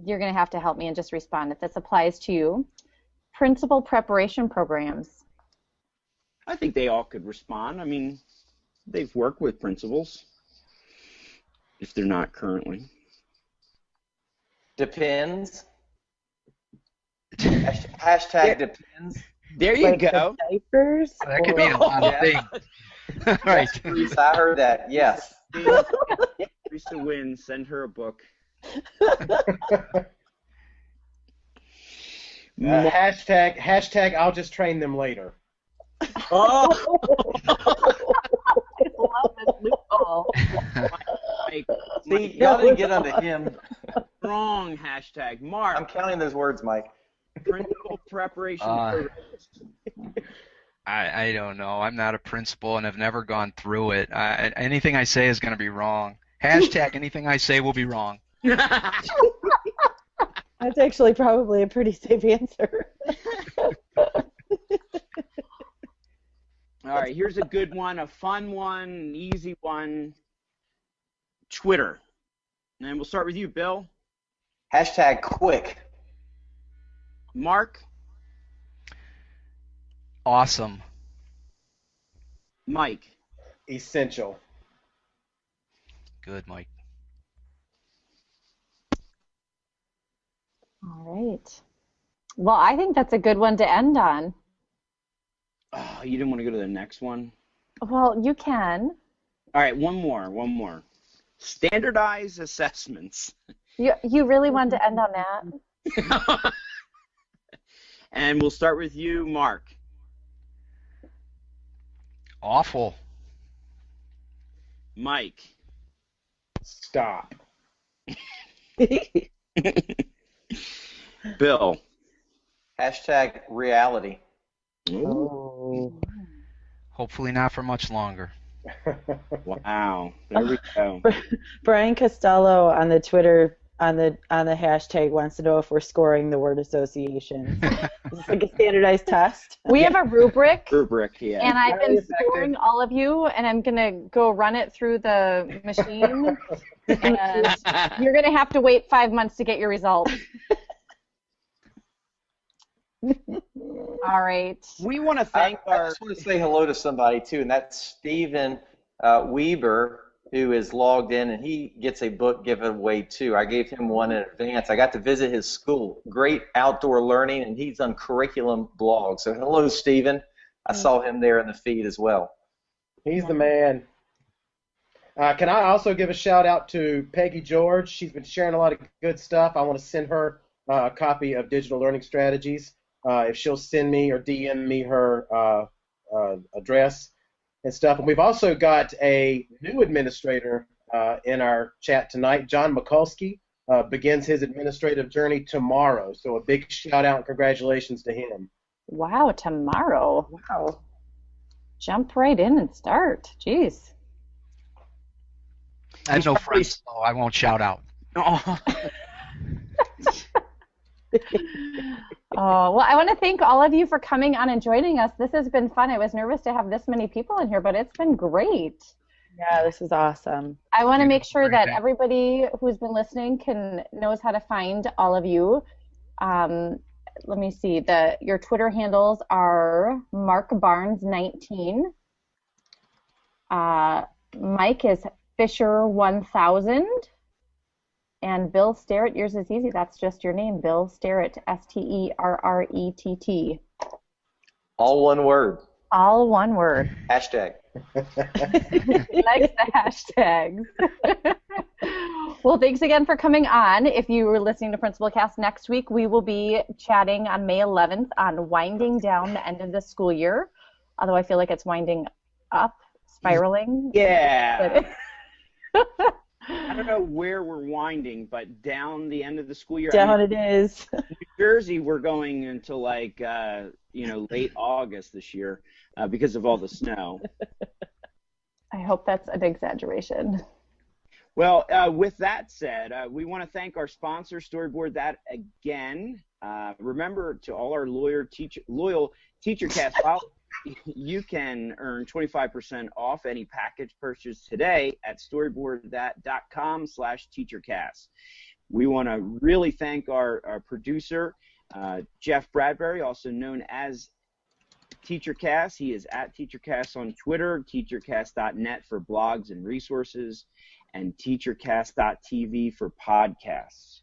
you're going to have to help me and just respond if this applies to you. Principal preparation programs. I think they all could respond. I mean, they've worked with principals, if they're not currently. Depends. Hashtag depends. There you Like go. the diapers? That could mean a lot of things. Right. Yes, I heard that. Yes. Teresa wins. Send her a book. Hashtag I'll just train them later. Oh! I love this loophole. See, y'all didn't get onto him. Strong hashtag. Mark. I'm counting those words, Mike. Principal preparation programs. I don't know. I'm not a principal and have never gone through it. Anything I say is going to be wrong. Hashtag anything I say will be wrong. That's actually probably a pretty safe answer. All right, here's a good one, a fun one, an easy one. Twitter. And we'll start with you, Bill. Hashtag quick. Mark. Awesome. Mike. Essential. Good, Mike. All right. Well, I think that's a good one to end on. Oh, you didn't want to go to the next one? Well, you can. All right, one more. Standardized assessments. You really wanted to end on that? And we'll start with you, Mark. Awful. Mike. Stop. Bill. Hashtag reality. Oh. Hopefully not for much longer. Wow. There we go. Brian Costello on the Twitter on the hashtag wants to know if we're scoring the word association. Is this like a standardized test? We have a rubric, Yeah. and I've Highly been scoring all of you, and I'm going to go run it through the machine. And you're going to have to wait 5 months to get your results. All right. We want to I thank our. just want to say hello to somebody too, and that's Stephen Weber, who is logged in, and he gets a book giveaway too. I gave him one in advance. I got to visit his school. Great outdoor learning, and he's on curriculum blog. So hello, Stephen. I saw him there in the feed as well. He's the man. Can I also give a shout out to Peggy George? She's been sharing a lot of good stuff. I want to send her a copy of Digital Learning Strategies. If she'll send me or DM me her address and stuff. And we've also got a new administrator in our chat tonight. John Mikulski begins his administrative journey tomorrow. So a big shout out and congratulations to him. Wow, tomorrow. Wow. Jump right in and start. Jeez. I have no friends, so I won't shout out. Oh. Oh, well, I want to thank all of you for coming on and joining us. This has been fun. I was nervous to have this many people in here, but it's been great. Yeah, this is awesome. I want to make sure that Great. everybody who's been listening knows how to find all of you. Let me see. Your Twitter handles are Mark Barnes 19. Mike is Fisher 1000. And Bill Sterrett, yours is easy. That's just your name, Bill Sterrett, Sterrett. All one word. All one word. Hashtag. He likes the hashtags. Well, thanks again for coming on. If you were listening to PrincipalCast next week, we will be chatting on May 11th on winding down the end of the school year. Although I feel like it's winding up, spiraling. Yeah. I don't know where we're winding, but down the end of the school year. Down it is. New Jersey, we're going until like late August this year because of all the snow. I hope that's an exaggeration. Well, with that said, we want to thank our sponsor, Storyboard That again. Remember, to all our loyal TeacherCast followers, you can earn 25% off any package purchase today at storyboardthat.com/teachercast. We want to really thank our producer, Jeff Bradbury, also known as TeacherCast. He is at TeacherCast on Twitter, teachercast.net for blogs and resources, and teachercast.tv for podcasts.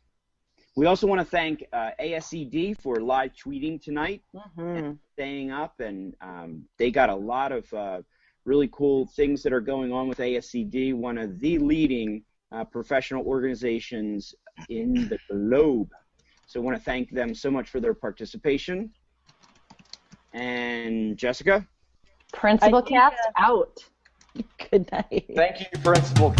We also want to thank ASCD for live tweeting tonight and staying up, and they got a lot of really cool things that are going on with ASCD, one of the leading professional organizations in the globe. So I want to thank them so much for their participation. And Jessica? PrincipalCast out. Good night. Thank you, Principal.